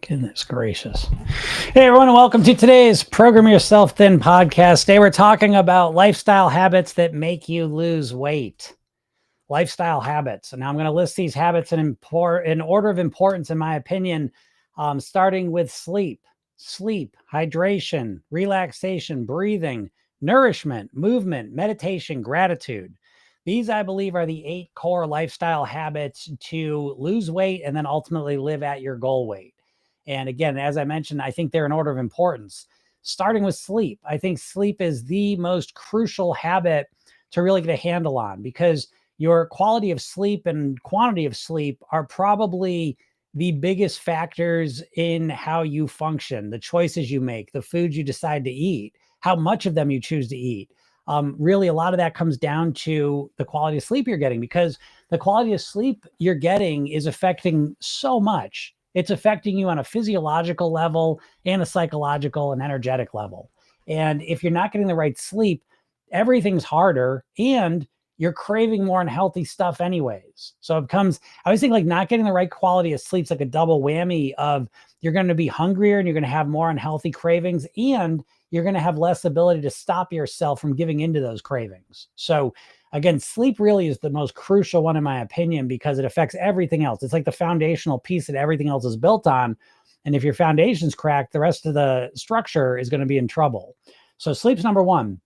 Goodness gracious. Hey, everyone, and welcome to today's Program Yourself Thin podcast. Today, we're talking about lifestyle habits that make you lose weight. Lifestyle habits. And now I'm going to list these habits in order of importance, in my opinion, starting with sleep, hydration, relaxation, breathing, nourishment, movement, meditation, gratitude. These, I believe, are the 8 core lifestyle habits to lose weight and then ultimately live at your goal weight. And again, as I mentioned, I think they're in order of importance. Starting with sleep, I think sleep is the most crucial habit to really get a handle on, because your quality of sleep and quantity of sleep are probably the biggest factors in how you function, the choices you make, the foods you decide to eat, how much of them you choose to eat. Really, a lot of that comes down to the quality of sleep you're getting, because the quality of sleep you're getting is affecting so much. It's affecting you on a physiological level and a psychological and energetic level. And if you're not getting the right sleep, everything's harder and you're craving more unhealthy stuff anyways. So it comes, I always think like not getting the right quality of sleep's like a double whammy of you're going to be hungrier and you're going to have more unhealthy cravings, and you're going to have less ability to stop yourself from giving into those cravings. So again, sleep really is the most crucial one in my opinion, because it affects everything else. It's like the foundational piece that everything else is built on. And if your foundation's cracked, the rest of the structure is going to be in trouble. So sleep's number one.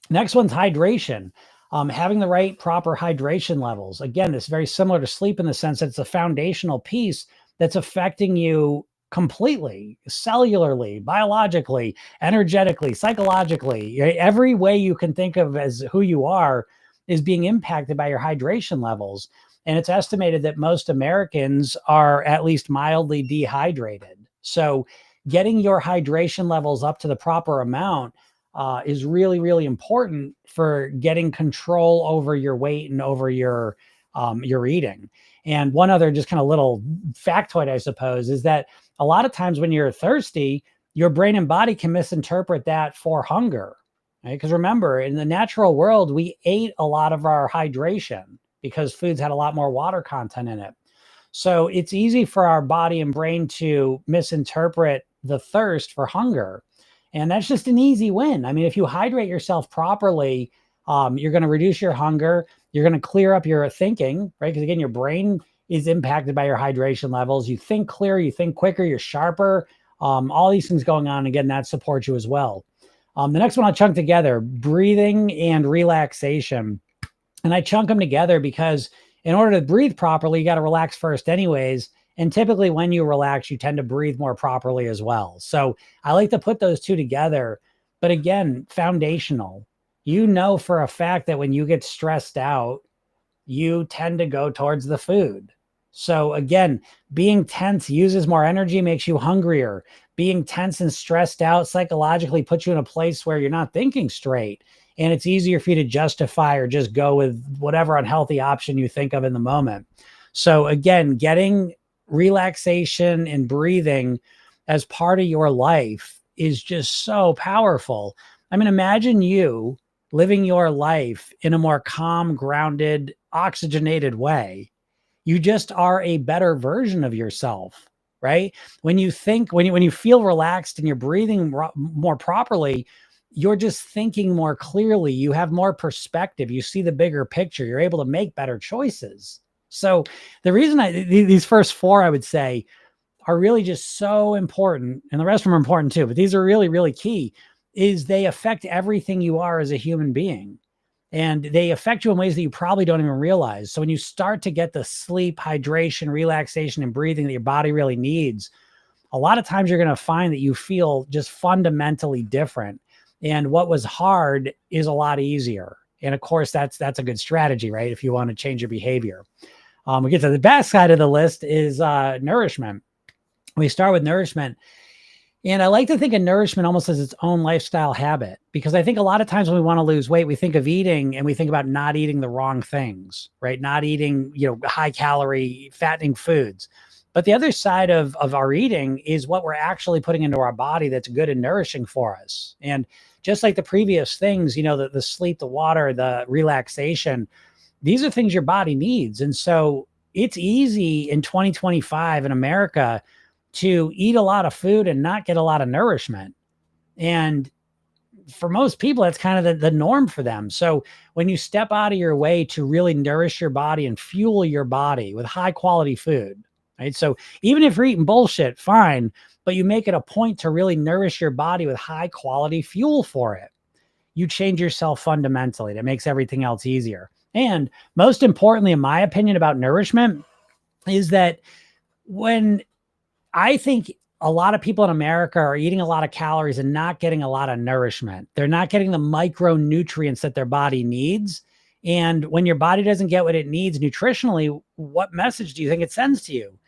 Next one's hydration. Having the right proper hydration levels. Again, it's very similar to sleep in the sense that it's a foundational piece that's affecting you completely, cellularly, biologically, energetically, psychologically. Every way you can think of as who you are is being impacted by your hydration levels. And it's estimated that most Americans are at least mildly dehydrated. So getting your hydration levels up to the proper amount is really, really important for getting control over your weight and over your eating. And one other just kind of little factoid, I suppose, is that a lot of times when you're thirsty, your brain and body can misinterpret that for hunger. Right? Because remember, in the natural world, we ate a lot of our hydration because foods had a lot more water content in it. So it's easy for our body and brain to misinterpret the thirst for hunger. And that's just an easy win. I mean, if you hydrate yourself properly, you're going to reduce your hunger. You're going to clear up your thinking, right? Because again, your brain is impacted by your hydration levels. You think clearer, you think quicker, you're sharper. All these things going on. Again, that supports you as well. The next one I'll chunk together, breathing and relaxation. And I chunk them together because in order to breathe properly, you got to relax first anyways. And typically when you relax, you tend to breathe more properly as well. So I like to put those two together. But again, foundational. You know for a fact that when you get stressed out, you tend to go towards the food. So again, being tense uses more energy, makes you hungrier. Being tense and stressed out psychologically puts you in a place where you're not thinking straight. And it's easier for you to justify or just go with whatever unhealthy option you think of in the moment. So again, getting relaxation and breathing as part of your life is just so powerful. I mean, imagine you living your life in a more calm, grounded, oxygenated way. You just are a better version of yourself, right? When you think, when you feel relaxed and you're breathing more properly, you're just thinking more clearly. You have more perspective. You see the bigger picture. You're able to make better choices. So the reason these first 4, I would say, are really just so important, and the rest of them are important too, but these are really, really key, is they affect everything you are as a human being. And they affect you in ways that you probably don't even realize. So when you start to get the sleep, hydration, relaxation, and breathing that your body really needs, a lot of times you're going to find that you feel just fundamentally different. And what was hard is a lot easier. And of course, that's a good strategy, right? If you want to change your behavior. We get to the back side of the list is nourishment. We start with nourishment. And I like to think of nourishment almost as its own lifestyle habit, because I think a lot of times when we want to lose weight, we think of eating and we think about not eating the wrong things, right? Not eating, high calorie, fattening foods. But the other side of our eating is what we're actually putting into our body that's good and nourishing for us. And just like the previous things, the sleep, the water, the relaxation, these are things your body needs. And so it's easy in 2025 in America to eat a lot of food and not get a lot of nourishment. And for most people, that's kind of the norm for them. So when you step out of your way to really nourish your body and fuel your body with high quality food, right? So even if you're eating bullshit, fine, but you make it a point to really nourish your body with high quality fuel for it. You change yourself fundamentally. That makes everything else easier. And most importantly, in my opinion, about nourishment is that when I think a lot of people in America are eating a lot of calories and not getting a lot of nourishment. They're not getting the micronutrients that their body needs. And when your body doesn't get what it needs nutritionally, what message do you think it sends to you?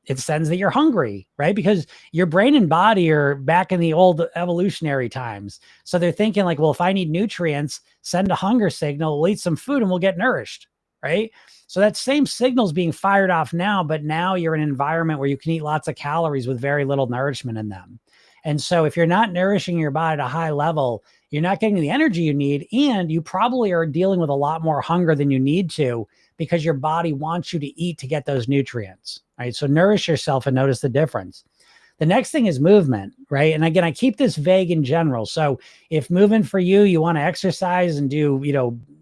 It sends that you're hungry, right? Because your brain and body are back in the old evolutionary times. So they're thinking like, well, if I need nutrients, send a hunger signal, we'll eat some food and we'll get nourished, right? So that same signal is being fired off now, but now you're in an environment where you can eat lots of calories with very little nourishment in them. And so if you're not nourishing your body at a high level, you're not getting the energy you need, and you probably are dealing with a lot more hunger than you need to because your body wants you to eat to get those nutrients, right? So nourish yourself and notice the difference. The next thing is movement, right? And again, I keep this vague in general. So if movement for you, you want to exercise and do,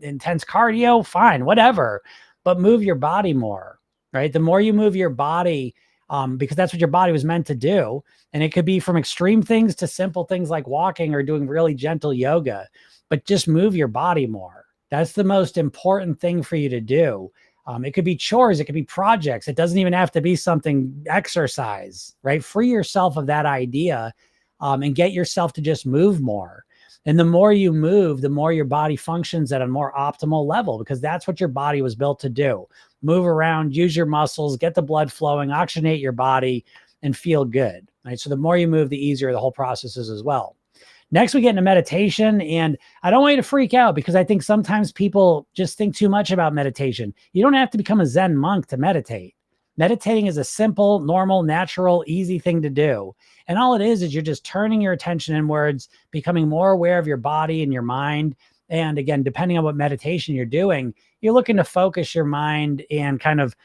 intense cardio, fine, whatever, but move your body more, right? The more you move your body, because that's what your body was meant to do. And it could be from extreme things to simple things like walking or doing really gentle yoga, but just move your body more. That's the most important thing for you to do. It could be chores, it could be projects. It doesn't even have to be something exercise, right? Free yourself of that idea and get yourself to just move more. And the more you move, the more your body functions at a more optimal level, because that's what your body was built to do. Move around, use your muscles, get the blood flowing, oxygenate your body, and feel good, right? So the more you move, the easier the whole process is as well. Next, we get into meditation. And I don't want you to freak out, because I think sometimes people just think too much about meditation. You don't have to become a Zen monk to meditate. Meditating is a simple, normal, natural, easy thing to do. And all it is you're just turning your attention inwards, becoming more aware of your body and your mind. And again, depending on what meditation you're doing, you're looking to focus your mind and kind of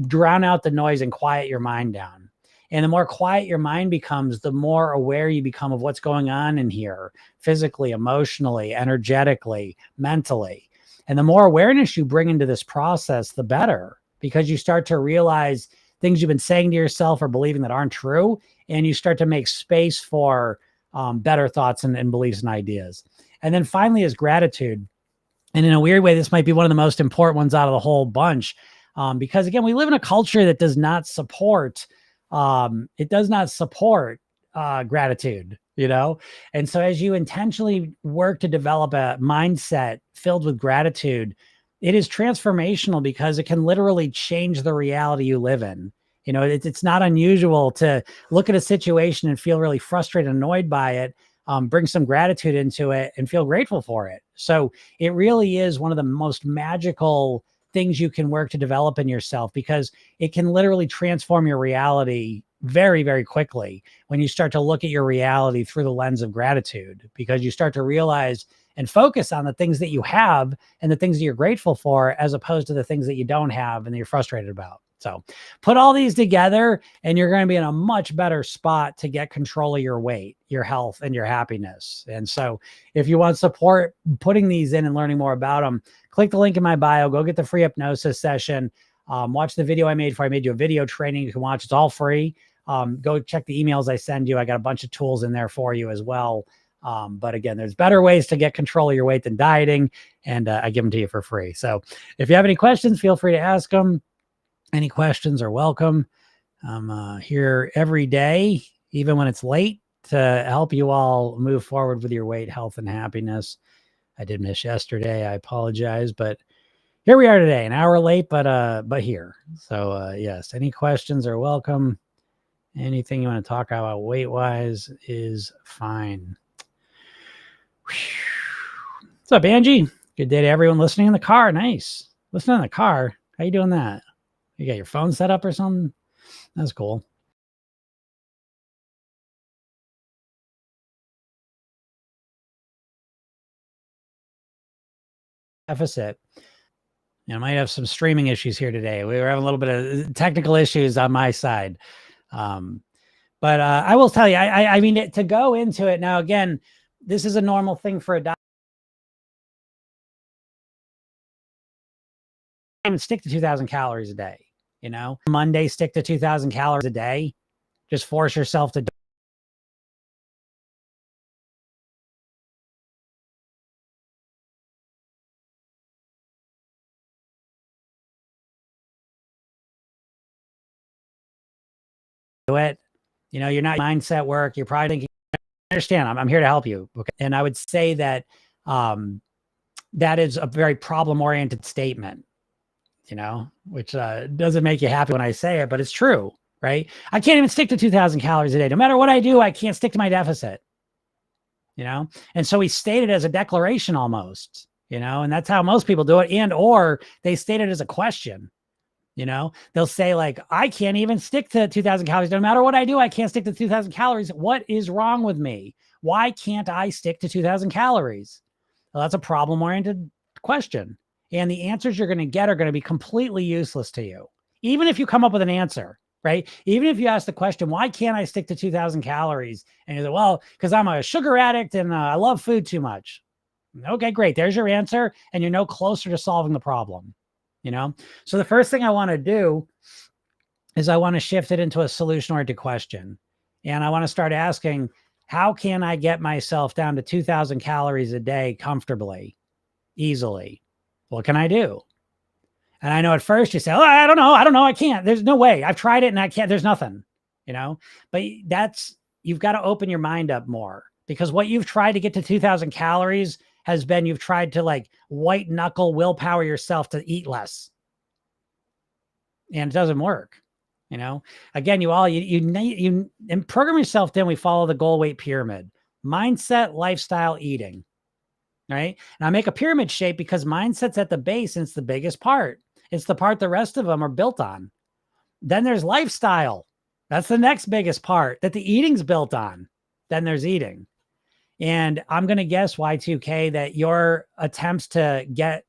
drown out the noise and quiet your mind down. And the more quiet your mind becomes, the more aware you become of what's going on in here, physically, emotionally, energetically, mentally. And the more awareness you bring into this process, the better, because you start to realize things you've been saying to yourself or believing that aren't true. And you start to make space for better thoughts and beliefs and ideas. And then finally is gratitude. And in a weird way, this might be one of the most important ones out of the whole bunch. Because again, we live in a culture that does not support gratitude, And so as you intentionally work to develop a mindset filled with gratitude, it is transformational, because it can literally change the reality you live in. It's not unusual to look at a situation and feel really frustrated, annoyed by it, bring some gratitude into it and feel grateful for it. So it really is one of the most magical things you can work to develop in yourself, because it can literally transform your reality very, very quickly when you start to look at your reality through the lens of gratitude, because you start to realize and focus on the things that you have and the things that you're grateful for, as opposed to the things that you don't have and that you're frustrated about. So put all these together and you're going to be in a much better spot to get control of your weight, your health, and your happiness. And so if you want support putting these in and learning more about them, click the link in my bio, go get the free hypnosis session. Watch the video I made you a video training. You can watch, it's all free. Go check the emails I send you. I got a bunch of tools in there for you as well. But again, there's better ways to get control of your weight than dieting, and I give them to you for free. So if you have any questions, feel free to ask them. Any questions are welcome. I'm here every day, even when it's late, to help you all move forward with your weight, health, and happiness. I did miss yesterday. I apologize, but here we are today, an hour late, but here. So yes, any questions are welcome. Anything you want to talk about weight-wise is fine. What's up, Angie? Good day to everyone listening in the car. Nice. Listening in the car. How you doing that? You got your phone set up or something? That's cool. Deficit. I might have some streaming issues here today. We were having a little bit of technical issues on my side. But I will tell you, I mean, to go into it now, again, this is a normal thing for a doctor. Even stick to 2,000 calories a day, you know, Monday, stick to 2,000 calories a day. Just force yourself to do it. You know, you're not mindset work. You're probably thinking, I understand, I'm here to help you. Okay. And I would say that that is a very problem oriented statement, you know, which doesn't make you happy when I say it, but it's true, right? I can't even stick to 2,000 calories a day. No matter what I do, I can't stick to my deficit, you know? And so we state it as a declaration almost, you know, and that's how most people do it. And, or they state it as a question. You know, they'll say like, I can't even stick to 2,000 calories. No matter what I do, I can't stick to 2,000 calories. What is wrong with me? Why can't I stick to 2,000 calories? Well, that's a problem-oriented question. And the answers you're going to get are going to be completely useless to you. Even if you come up with an answer, right? Even if you ask the question, why can't I stick to 2,000 calories? And you're like, well, because I'm a sugar addict and I love food too much. Okay, great. There's your answer. And you're no closer to solving the problem. You know, so the first thing I want to do is I want to shift it into a solution-oriented question. And I want to start asking, how can I get myself down to 2,000 calories a day comfortably, easily? What can I do? And I know at first you say, oh, I don't know. I can't. There's no way. I've tried it and I can't. There's nothing, you know, but you've got to open your mind up more, because what you've tried to get to 2,000 calories has been, you've tried to like white knuckle willpower yourself to eat less. And it doesn't work. You know, again, you and program yourself. Then we follow the goal weight pyramid: mindset, lifestyle, eating. Right. And I make a pyramid shape because mindset's at the base and it's the biggest part. It's the part the rest of them are built on. Then there's lifestyle. That's the next biggest part that the eating's built on. Then there's eating. And I'm going to guess, Y2K, that your attempts to get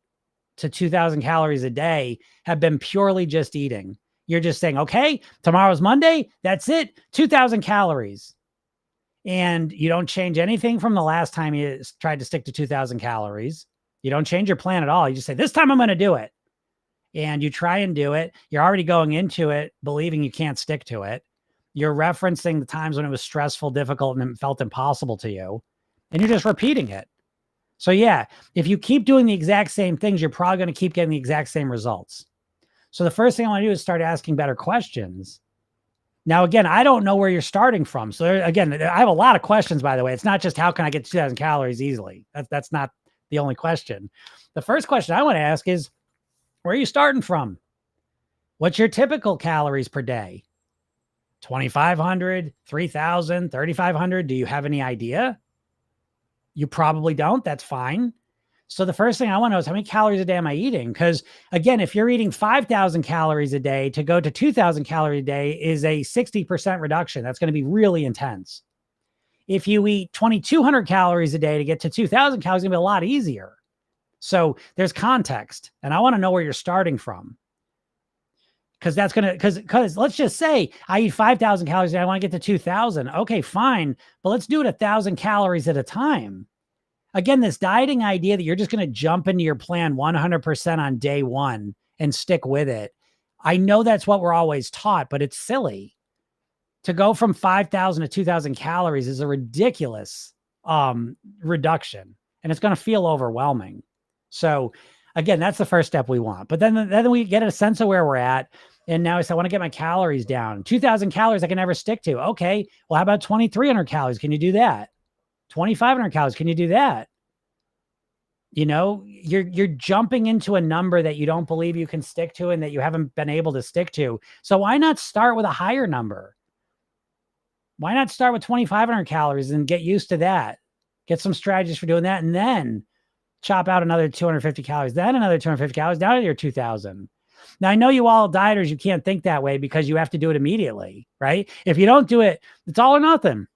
to 2,000 calories a day have been purely just eating. You're just saying, okay, tomorrow's Monday. That's it. 2,000 calories. And you don't change anything from the last time you tried to stick to 2,000 calories. You don't change your plan at all. You just say, this time I'm going to do it. And you try and do it. You're already going into it believing you can't stick to it. You're referencing the times when it was stressful, difficult, and it felt impossible to you. And you're just repeating it. So yeah, if you keep doing the exact same things, you're probably going to keep getting the exact same results. So the first thing I want to do is start asking better questions. Now, again, I don't know where you're starting from. So again, I have a lot of questions, by the way. It's not just how can I get 2,000 calories easily? That's not the only question. The first question I want to ask is, where are you starting from? What's your typical calories per day? 2,500, 3,000, 3,500? Do you have any idea? You probably don't. That's fine. So the first thing I want to know is, how many calories a day am I eating? Because again, if you're eating 5,000 calories a day, to go to 2,000 calories a day is a 60% reduction. That's going to be really intense. If you eat 2,200 calories a day to get to 2,000 calories, it's going to be a lot easier. So there's context, and I want to know where you're starting from. Because that's going to, because let's just say I eat 5,000 calories a day, I want to get to 2,000. Okay, fine. But let's do it 1,000 calories at a time. Again, this dieting idea that you're just going to jump into your plan 100% on day one and stick with it. I know that's what we're always taught, but it's silly. To go from 5,000 to 2,000 calories is a ridiculous reduction, and it's going to feel overwhelming. So again, that's the first step we want. But then we get a sense of where we're at. And now I say, I want to get my calories down. 2,000 calories I can never stick to. Okay, well, how about 2,300 calories? Can you do that? 2,500 calories. Can you do that? You know, you're jumping into a number that you don't believe you can stick to and that you haven't been able to stick to. So why not start with a higher number? Why not start with 2,500 calories and get used to that? Get some strategies for doing that, and then chop out another 250 calories, then another 250 calories, down to your 2,000. Now, I know you all dieters, you can't think that way because you have to do it immediately, right? If you don't do it, it's all or nothing.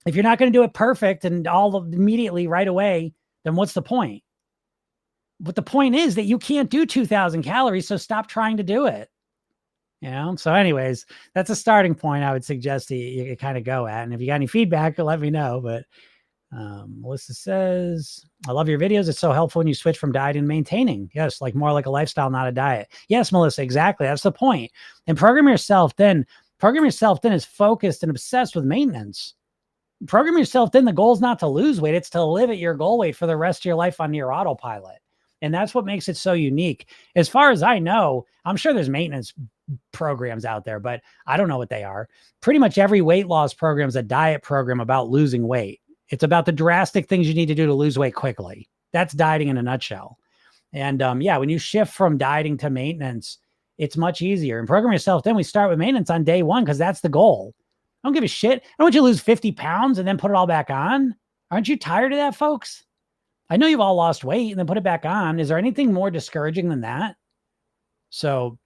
If you're not going to do it perfect and all immediately right away, then what's the point? But the point is that you can't do 2,000 calories, so stop trying to do it. So anyways, that's a starting point I would suggest you kind of go at. And if you got any feedback, let me know. But Melissa says, I love your videos. It's so helpful when you switch from diet and maintaining. Yes, like more like a lifestyle, not a diet. Yes, Melissa, exactly. That's the point. And program yourself then is focused and obsessed with maintenance. Program yourself then, the goal is not to lose weight, it's to live at your goal weight for the rest of your life on your autopilot. And that's what makes it so unique. As far as I know, I'm sure there's maintenance programs out there, but I don't know what they are. Pretty much every weight loss program is a diet program about losing weight. It's about the drastic things you need to do to lose weight quickly. That's dieting in a nutshell. And when you shift from dieting to maintenance, it's much easier. And program yourself, then we start with maintenance on day one because that's the goal. I don't give a shit. I don't want you to lose 50 pounds and then put it all back on. Aren't you tired of that, folks? I know you've all lost weight and then put it back on. Is there anything more discouraging than that? So,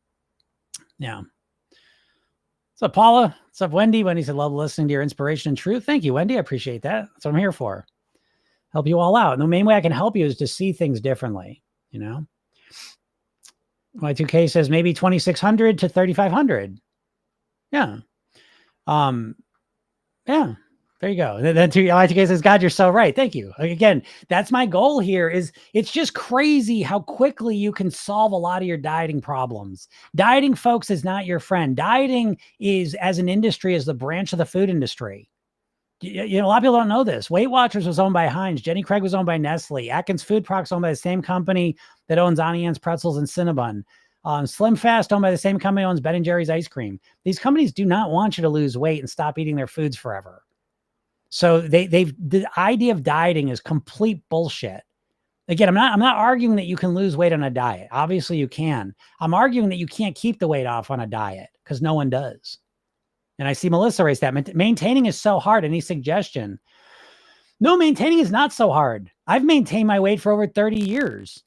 yeah. What's up, Paula? What's up, Wendy? Wendy said, love listening to your inspiration and truth. Thank you, Wendy. I appreciate that. That's what I'm here for. Help you all out. And the main way I can help you is to see things differently, Y2K says maybe 2,600 to 3,500. Yeah. Yeah, there you go. And then Y2K says, God, you're so right. Thank you. Again, that's my goal here. It's just crazy how quickly you can solve a lot of your dieting problems. Dieting, folks, is not your friend. Dieting is, as an industry, is the branch of the food industry. A lot of people don't know this. Weight Watchers was owned by Heinz. Jenny Craig was owned by Nestle. Atkins Food Products owned by the same company that owns Auntie Anne's Pretzels and Cinnabon. Slim Fast owned by the same company owns Ben & Jerry's ice cream. These companies do not want you to lose weight and stop eating their foods forever. So the idea of dieting is complete bullshit. Again, I'm not arguing that you can lose weight on a diet. Obviously you can. I'm arguing that you can't keep the weight off on a diet because no one does. And I see Melissa raise that. Maintaining is so hard. Any suggestion? No, maintaining is not so hard. I've maintained my weight for over 30 years.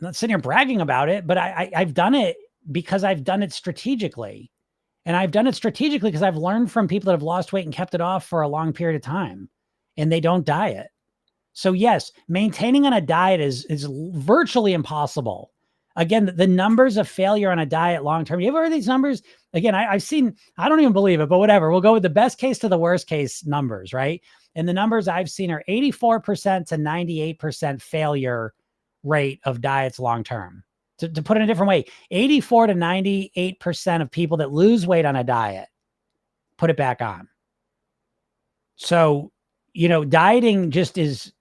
I'm not sitting here bragging about it, but I've done it because I've done it strategically. And I've done it strategically because I've learned from people that have lost weight and kept it off for a long period of time, and they don't diet. So yes, maintaining on a diet is virtually impossible. Again, the numbers of failure on a diet long-term, you ever heard these numbers? Again, I've seen, I don't even believe it, but whatever. We'll go with the best case to the worst case numbers, right? And the numbers I've seen are 84% to 98% failure rate of diets long-term. To put it in a different way, 84 to 98% of people that lose weight on a diet put it back on. So, dieting just is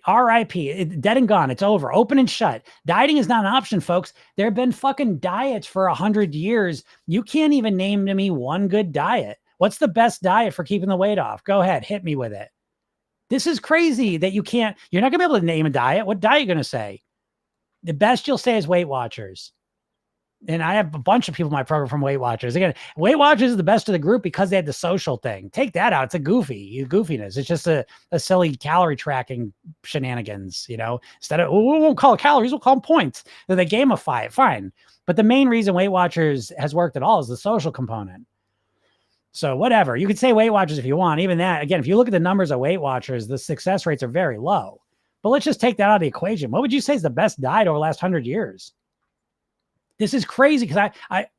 RIP, dead and gone. It's over, open and shut. Dieting is not an option, folks. There have been fucking diets for 100 years. You can't even name to me one good diet. What's the best diet for keeping the weight off? Go ahead, hit me with it. This is crazy that you're not gonna be able to name a diet. What diet are you gonna say? The best you'll say is Weight Watchers. And I have a bunch of people in my program from Weight Watchers. Again, Weight Watchers is the best of the group because they had the social thing. Take that out. It's a goofiness. It's just a silly calorie tracking shenanigans, Instead of, we won't call it calories, we'll call them points. They gamify it, fine. But the main reason Weight Watchers has worked at all is the social component. So whatever. You could say Weight Watchers if you want. Even that, again, if you look at the numbers of Weight Watchers, the success rates are very low. But let's just take that out of the equation. What would you say is the best diet over the last 100 years? This is crazy because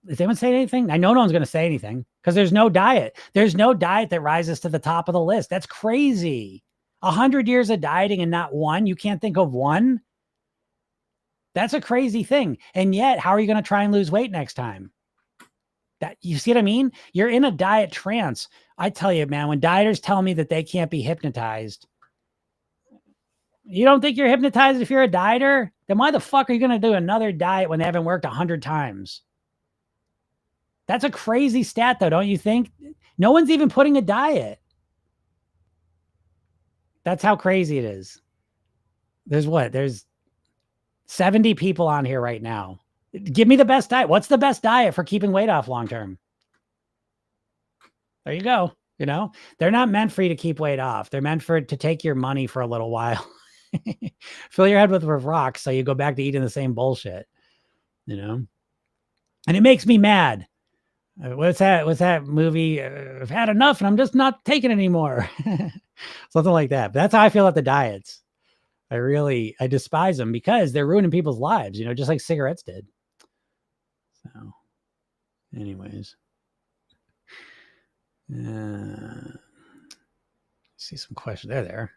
is anyone saying anything? I know no one's going to say anything because there's no diet. There's no diet that rises to the top of the list. That's crazy. 100 years of dieting and not one. You can't think of one. That's a crazy thing. And yet, how are you going to try and lose weight next time? You see what I mean? You're in a diet trance. I tell you, man, when dieters tell me that they can't be hypnotized, you don't think you're hypnotized if you're a dieter? Then why the fuck are you going to do another diet when they haven't worked 100 times? That's a crazy stat, though, don't you think? No one's even putting a diet. That's how crazy it is. There's 70 people on here right now. Give me the best diet. What's the best diet for keeping weight off long-term? There you go. They're not meant for you to keep weight off. They're meant to take your money for a little while. Fill your head with rocks so you go back to eating the same bullshit, and it makes me mad. What's that movie? I've had enough and I'm just not taking it anymore. Something like that. But that's how I feel about the diets. I despise them because they're ruining people's lives, just like cigarettes did. So, anyways, see some questions there.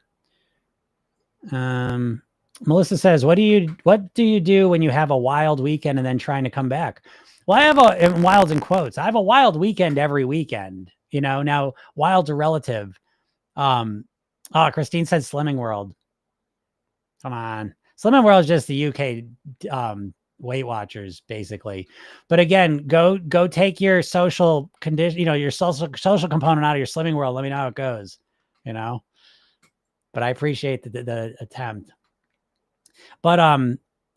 Melissa says, what do you do when you have a wild weekend and then trying to come back? Well, I have and wilds in quotes. I have a wild weekend every weekend. Now wild's are relative. Christine said Slimming World. Come on. Slimming World is just the UK Weight Watchers, basically. But again, go take your social condition, your social component out of your Slimming World. Let me know how it goes, But I appreciate the attempt. But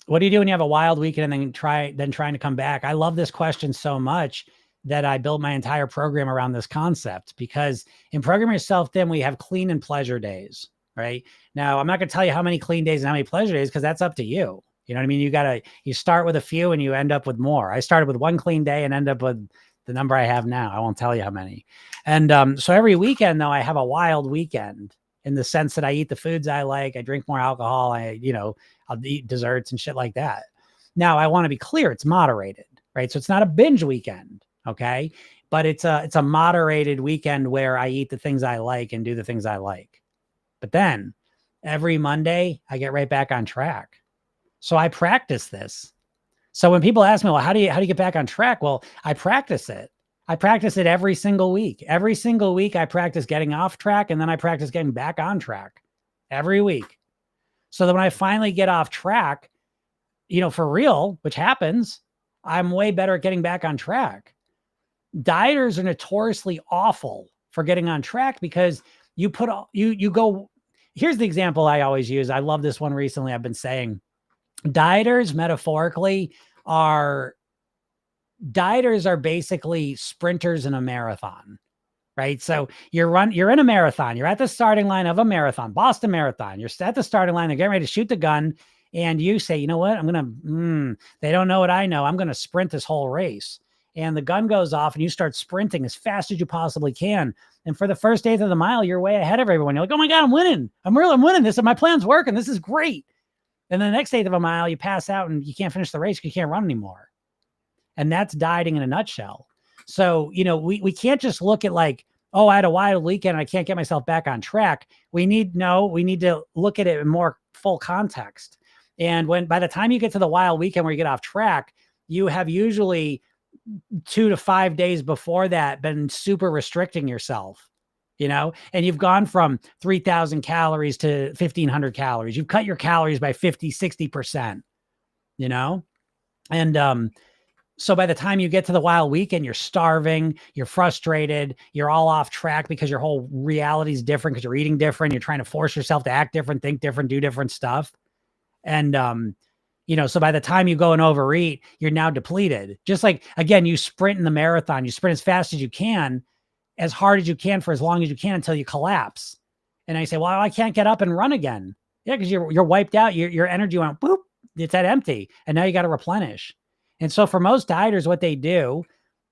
what do you do when you have a wild weekend and then trying to come back? I love this question so much that I built my entire program around this concept, because in Program Yourself Thin, we have clean and pleasure days, right? Now, I'm not going to tell you how many clean days and how many pleasure days, because that's up to you. You know what I mean? You start with a few and you end up with more. I started with one clean day and end up with the number I have now. I won't tell you how many. And so every weekend, though, I have a wild weekend in the sense that I eat the foods I like. I drink more alcohol. I'll eat desserts and shit like that. Now, I want to be clear. It's moderated, right? So it's not a binge weekend. Okay. But it's a moderated weekend where I eat the things I like and do the things I like. But then every Monday I get right back on track. So I practice this. So when people ask me, well, how do you get back on track? Well, I practice it. I practice it every single week. Every single week I practice getting off track, and then I practice getting back on track every week. So that when I finally get off track, for real, which happens, I'm way better at getting back on track. Dieters are notoriously awful for getting on track because you go. Here's the example I always use. I love this one recently. I've been saying dieters metaphorically are basically sprinters in a marathon, right? So you're in a marathon. You're at the starting line of a marathon, Boston Marathon. You're at the starting line. They're getting ready to shoot the gun. And you say, you know what? They don't know what I know. I'm going to sprint this whole race. And the gun goes off and you start sprinting as fast as you possibly can. And for the first eighth of the mile, you're way ahead of everyone. You're like, oh my God, I'm winning. I'm winning this. And my plan's working. This is great. And then the next eighth of a mile, you pass out and you can't finish the race because you can't run anymore. And that's dieting in a nutshell. So, we can't just look at like, oh, I had a wild weekend and I can't get myself back on track. We need to look at it in more full context. And by the time you get to the wild weekend where you get off track, you have usually 2 to 5 days before that been super restricting yourself, and you've gone from 3,000 calories to 1,500 calories. You've cut your calories by 50, 60%, and so by the time you get to the wild weekend, you're starving, you're frustrated, you're all off track because your whole reality is different because you're eating different. You're trying to force yourself to act different, think different, do different stuff. And, so by the time you go and overeat, you're now depleted. Just like, again, you sprint in the marathon, you sprint as fast as you can, as hard as you can for as long as you can until you collapse. And I say, well, I can't get up and run again. Yeah. Cause you're wiped out. Your energy went boop. It's at empty. And now you got to replenish. And so for most dieters, what they do,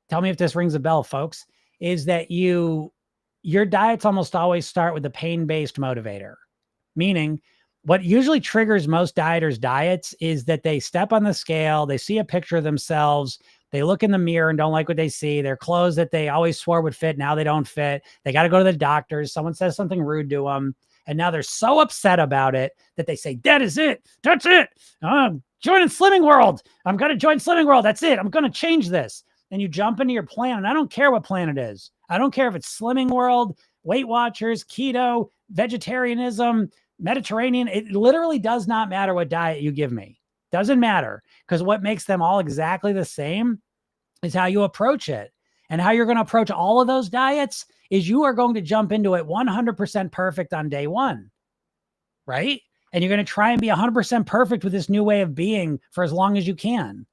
tell me if this rings a bell, folks, is that your diets almost always start with a pain-based motivator, meaning what usually triggers most dieters' diets is that they step on the scale, they see a picture of themselves, they look in the mirror and don't like what they see. Their clothes that they always swore would fit, now they don't fit. They got to go to the doctors. Someone says something rude to them. And now they're so upset about it that they say, that is it. That's it. I'm joining Slimming World. I'm going to join Slimming World. That's it. I'm going to change this. And you jump into your plan. And I don't care what plan it is. I don't care if it's Slimming World, Weight Watchers, keto, vegetarianism, Mediterranean. It literally does not matter what diet you give me. Doesn't matter, because what makes them all exactly the same is how you approach it. And how you're going to approach all of those diets is you are going to jump into it 100% perfect on day one, right? And you're going to try and be 100% perfect with this new way of being for as long as you can.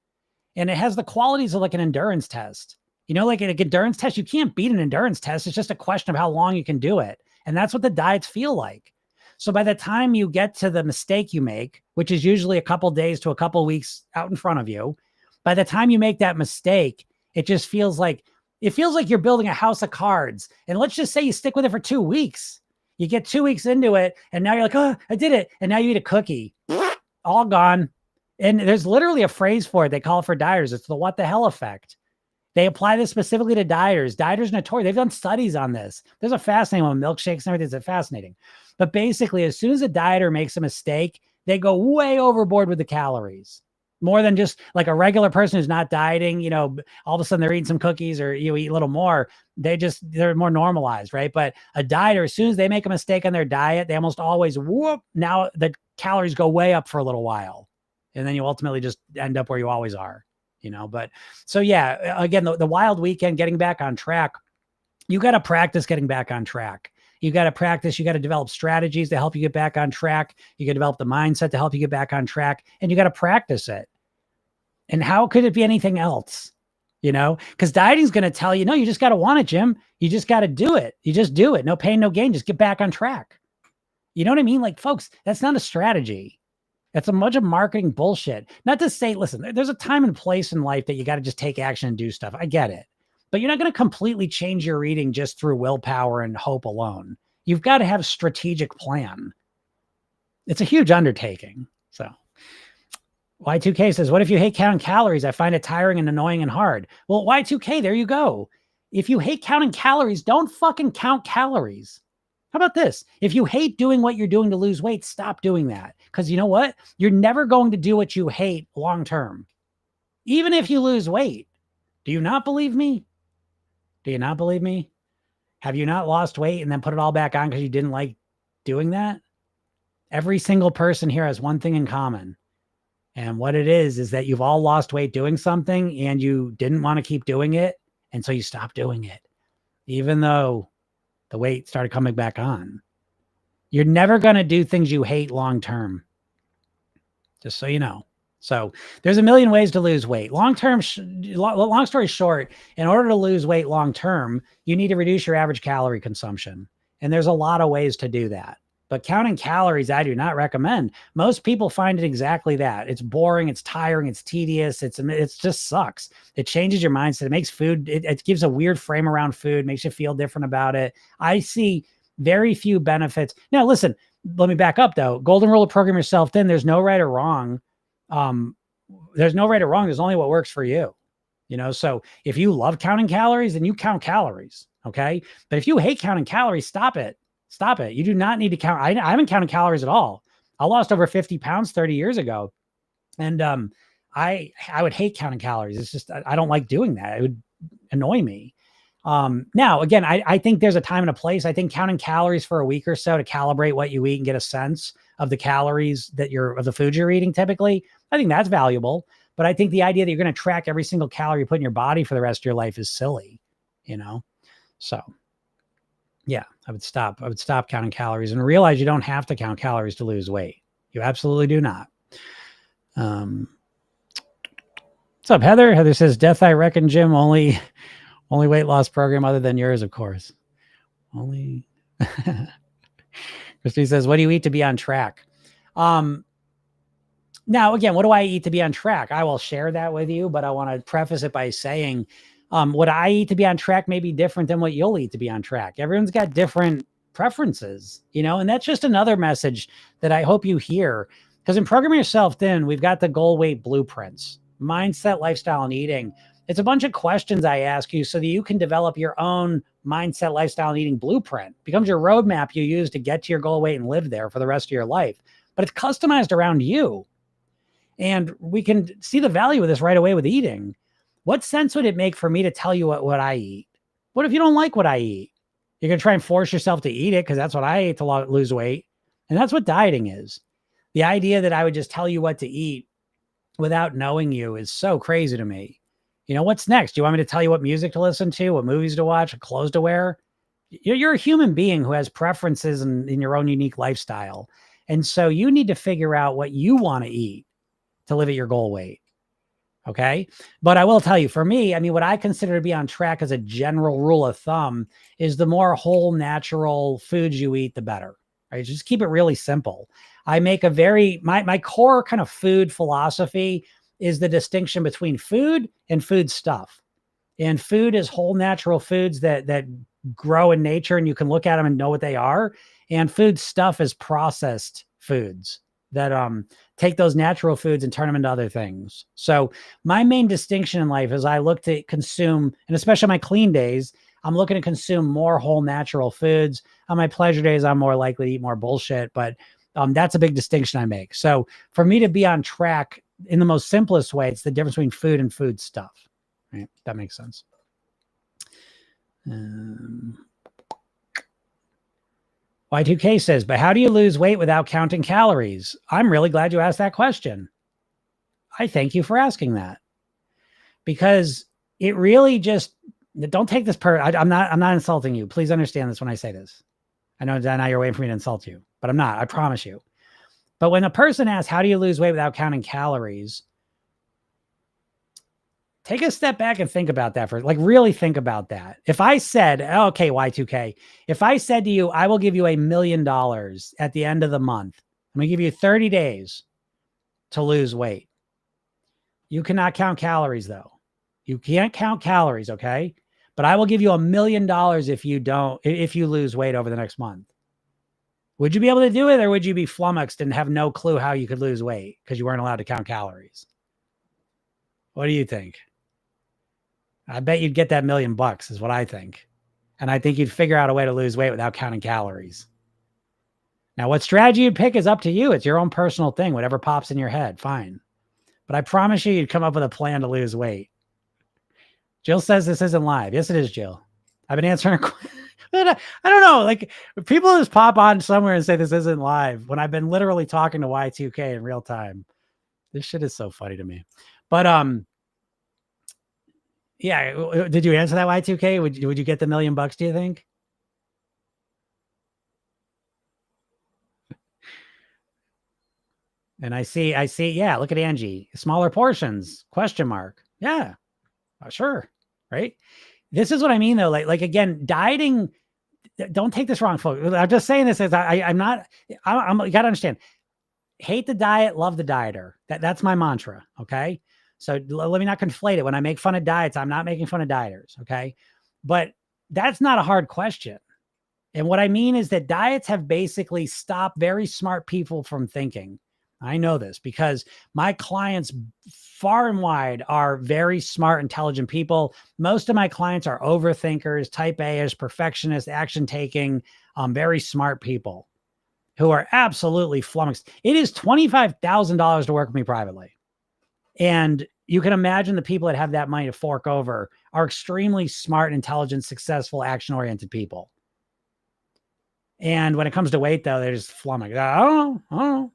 And it has the qualities of like an endurance test. Like an endurance test, you can't beat an endurance test. It's just a question of how long you can do it. And that's what the diets feel like. So by the time you get to the mistake you make, which is usually a couple days to a couple weeks out in front of you, by the time you make that mistake, it just feels like you're building a house of cards. And let's just say you stick with it for 2 weeks. You get 2 weeks into it, and now you're like, oh, I did it. And now you eat a cookie. All gone. And there's literally a phrase for it. They call it for dieters. It's the what the hell effect. They apply this specifically to dieters. Dieters notorious. They've done studies on this. There's a fascinating one, milkshakes and everything. It's fascinating. But basically, as soon as a dieter makes a mistake, they go way overboard with the calories. More than just like a regular person who's not dieting, all of a sudden they're eating some cookies or you eat a little more. They're more normalized, right? But a dieter, as soon as they make a mistake on their diet, they almost always now the calories go way up for a little while. And then you ultimately just end up where you always are, but so yeah, again, the wild weekend, getting back on track, you got to practice getting back on track. You got to practice. You got to develop strategies to help you get back on track. You got to develop the mindset to help you get back on track, and you got to practice it. And how could it be anything else? Because dieting is going to tell you, no, you just got to want it, Jim. You just got to do it. You just do it. No pain, no gain. Just get back on track. You know what I mean? Like, folks, that's not a strategy. That's a bunch of marketing bullshit. Not to say, listen, there's a time and place in life that you got to just take action and do stuff. I get it. But you're not going to completely change your eating just through willpower and hope alone. You've got to have a strategic plan. It's a huge undertaking. So Y2K says, what if you hate counting calories? I find it tiring and annoying and hard. Well, Y2K, there you go. If you hate counting calories, don't fucking count calories. How about this? If you hate doing what you're doing to lose weight, stop doing that. Because you know what? You're never going to do what you hate long-term. Even if you lose weight. Do you not believe me? Do you not believe me? Have you not lost weight and then put it all back on because you didn't like doing that? Every single person here has one thing in common. And what it is that you've all lost weight doing something and you didn't want to keep doing it. And so you stopped doing it. Even though the weight started coming back on. You're never going to do things you hate long-term. Just so you know. So there's a million ways to lose weight. Long-term, long story short, in order to lose weight long-term, you need to reduce your average calorie consumption. And there's a lot of ways to do that. But counting calories, I do not recommend. Most people find it exactly that. It's boring, it's tiring, it's tedious, it just sucks. It changes your mindset. It makes food, it gives a weird frame around food, makes you feel different about it. I see very few benefits. Now, listen, let me back up though. Golden rule of program yourself thin. There's no right or wrong. There's no right or wrong. There's only what works for you. So if you love counting calories, then you count calories. Okay. But if you hate counting calories, stop it. Stop it. You do not need to count. I haven't counted calories at all. I lost over 50 pounds 30 years ago. And I would hate counting calories. It's just, I don't like doing that. It would annoy me. Now, again, I think there's a time and a place. I think counting calories for a week or so to calibrate what you eat and get a sense of the calories of the food you're eating typically, I think that's valuable. But I think the idea that you're going to track every single calorie you put in your body for the rest of your life is silly, So yeah, I would stop counting calories and realize you don't have to count calories to lose weight. You absolutely do not. What's up, Heather? Heather says, death, I reckon, Jim, only weight loss program other than yours, of course. Only. Christy says, what do you eat to be on track? Now, again, what do I eat to be on track? I will share that with you, but I want to preface it by saying, what I eat to be on track may be different than what you'll eat to be on track. Everyone's got different preferences, and that's just another message that I hope you hear. Because in Programming Yourself Thin, we've got the goal weight blueprints, mindset, lifestyle, and eating. It's a bunch of questions I ask you so that you can develop your own mindset, lifestyle, and eating blueprint. It becomes your roadmap you use to get to your goal weight and live there for the rest of your life. But it's customized around you. And we can see the value of this right away with eating. What sense would it make for me to tell you what I eat? What if you don't like what I eat? You're going to try and force yourself to eat it because that's what I ate to lose weight. And that's what dieting is. The idea that I would just tell you what to eat without knowing you is so crazy to me. What's next? Do you want me to tell you what music to listen to, what movies to watch, what clothes to wear? You're a human being who has preferences in your own unique lifestyle. And so you need to figure out what you want to eat to live at your goal weight. Okay. But I will tell you, for me, what I consider to be on track as a general rule of thumb is the more whole, natural foods you eat, the better. Right? Just keep it really simple. I make my core kind of food philosophy is the distinction between food and food stuff. And food is whole, natural foods that grow in nature and you can look at them and know what they are. And food stuff is processed foods that take those natural foods and turn them into other things. So my main distinction in life is I look to consume, and especially my clean days, I'm looking to consume more whole natural foods. On my pleasure days, I'm more likely to eat more bullshit, but that's a big distinction I make. So for me to be on track in the most simplest way, it's the difference between food and food stuff. Right? That makes sense. Y2K says, but how do you lose weight without counting calories? I'm really glad you asked that question. I thank you for asking that, because it really just, don't take this I'm not insulting you. Please understand this when I say this. I know now you're waiting for me to insult you, but I'm not, I promise you. But when a person asks, how do you lose weight without counting calories? Take a step back and think about that really think about that. If I said, okay, Y2K, if I said to you, I will give you $1 million at the end of the month, I'm going to give you 30 days to lose weight. You cannot count calories though. You can't count calories. Okay. But I will give you $1 million if you lose weight over the next month. Would you be able to do it, or would you be flummoxed and have no clue how you could lose weight because you weren't allowed to count calories? What do you think? I bet you'd get that $1 million is what I think. And I think you'd figure out a way to lose weight without counting calories. Now, what strategy you'd pick is up to you. It's your own personal thing. Whatever pops in your head, fine. But I promise you'd come up with a plan to lose weight. Jill says this isn't live. Yes, it is, Jill. I've been answering her. I don't know. Like, people just pop on somewhere and say this isn't live when I've been literally talking to Y2K in real time. This shit is so funny to me. But yeah. Did you answer that, Y2K? Would you get the $1 million, do you think? And I see, yeah, look at Angie. Smaller portions, question mark. Yeah, sure. Right. This is what I mean though. Like again, dieting, don't take this wrong, folks. I'm just saying this as I'm you gotta understand. Hate the diet, love the dieter. That's my mantra. Okay. So let me not conflate it. When I make fun of diets, I'm not making fun of dieters. Okay. But that's not a hard question. And what I mean is that diets have basically stopped very smart people from thinking. I know this because my clients far and wide are very smart, intelligent people. Most of my clients are overthinkers, type A's, perfectionists, action taking, very smart people who are absolutely flummoxed. It is $25,000 to work with me privately. And you can imagine the people that have that money to fork over are extremely smart, intelligent, successful, action-oriented people. And when it comes to weight, though, they're just flummoxed. I don't know.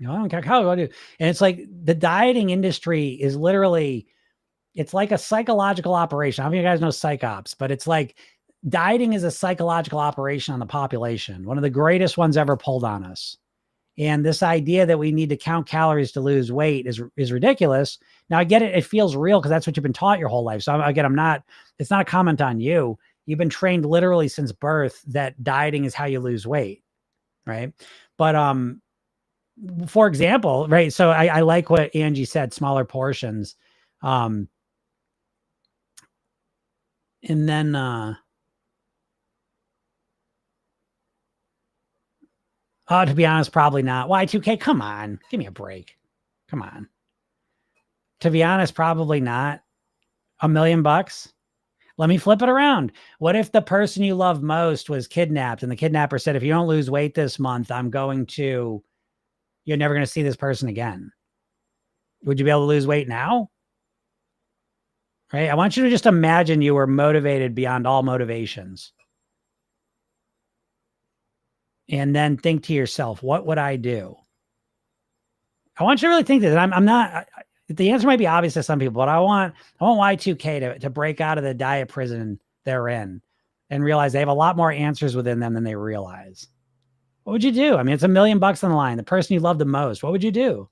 I don't care how I do. And it's like the dieting industry is literally, it's like a psychological operation. I don't know if you guys know psych ops, but it's like dieting is a psychological operation on the population. One of the greatest ones ever pulled on us. And this idea that we need to count calories to lose weight is ridiculous. Now I get it. It feels real because that's what you've been taught your whole life. So again, it's not a comment on you. You've been trained literally since birth that dieting is how you lose weight. Right. But, for example, right. So I like what Angie said, smaller portions. And then, to be honest, probably not. Y2K, come on, give me a break. Come on. To be honest, probably not. $1 million. Let me flip it around. What if the person you love most was kidnapped and the kidnapper said, if you don't lose weight this month, you're never going to see this person again. Would you be able to lose weight now? Right? I want you to just imagine you were motivated beyond all motivations. And then think to yourself, what would I do? I want you to really think that I'm not, the answer might be obvious to some people, but I want Y2K to break out of the diet prison they're in and realize they have a lot more answers within them than they realize. What would you do? I mean, it's $1 million on the line. The person you love the most, what would you do?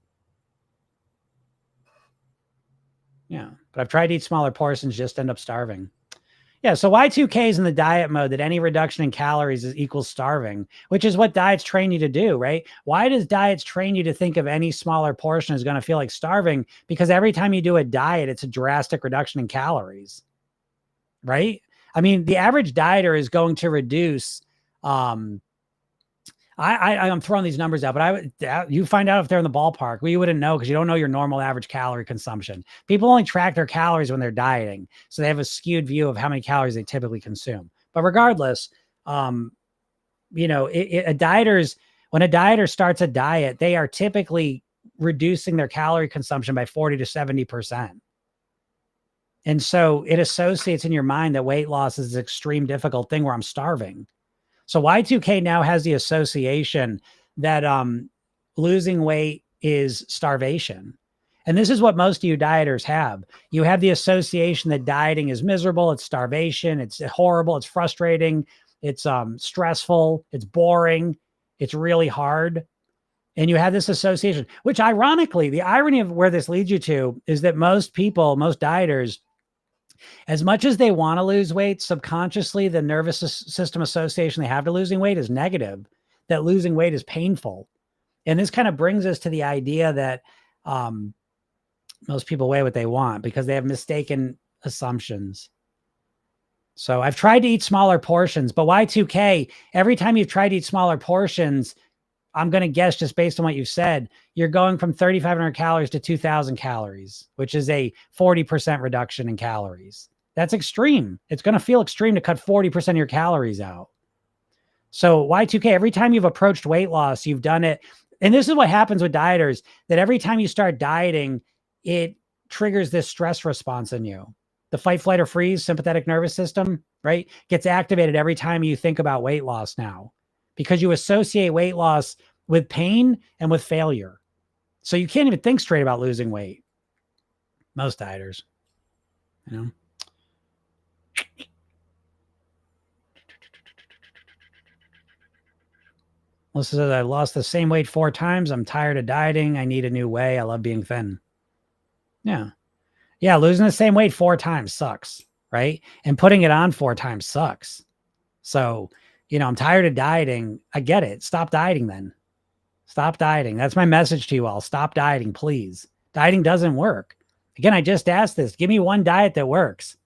Yeah, but I've tried to eat smaller portions, just end up starving. Yeah, so Y2K is in the diet mode that any reduction in calories is equals starving, which is what diets train you to do, right? Why does diets train you to think of any smaller portion is going to feel like starving? Because every time you do a diet, it's a drastic reduction in calories, right? I mean, the average dieter is going to reduce, I'm throwing these numbers out, but you find out if they're in the ballpark. Well, you wouldn't know because you don't know your normal average calorie consumption. People only track their calories when they're dieting, so they have a skewed view of how many calories they typically consume. But regardless, you know, when a dieter starts a diet, they are typically reducing their calorie consumption by 40 to 70%. And so it associates in your mind that weight loss is an extreme difficult thing where I'm starving. So Y2K now has the association that losing weight is starvation. And this is what most of you dieters have. You have the association that dieting is miserable, it's starvation, it's horrible, it's frustrating, it's stressful, it's boring, it's really hard. And you have this association, which ironically, the irony of where this leads you to is that most people, most dieters, as much as they want to lose weight, subconsciously, the nervous system association they have to losing weight is negative, that losing weight is painful. And this kind of brings us to the idea that most people weigh what they want because they have mistaken assumptions. So I've tried to eat smaller portions, but Y2K, every time you've tried to eat smaller portions, I'm going to guess just based on what you've said, you're going from 3,500 calories to 2,000 calories, which is a 40% reduction in calories. That's extreme. It's going to feel extreme to cut 40% of your calories out. So Y2K, every time you've approached weight loss, you've done it. And this is what happens with dieters, that every time you start dieting, it triggers this stress response in you. The fight, flight, or freeze sympathetic nervous system, right, gets activated every time you think about weight loss now, because you associate weight loss with pain and with failure. So you can't even think straight about losing weight. Most dieters, you know. Melissa says, I lost the same weight 4 times. I'm tired of dieting. I need a new way. I love being thin. Yeah. Yeah, losing the same weight 4 times sucks, right? And putting it on 4 times sucks. So, you know, I'm tired of dieting. I get it. Stop dieting then. Stop dieting. That's my message to you all. Stop dieting, please. Dieting doesn't work. Again, I just asked this. Give me one diet that works.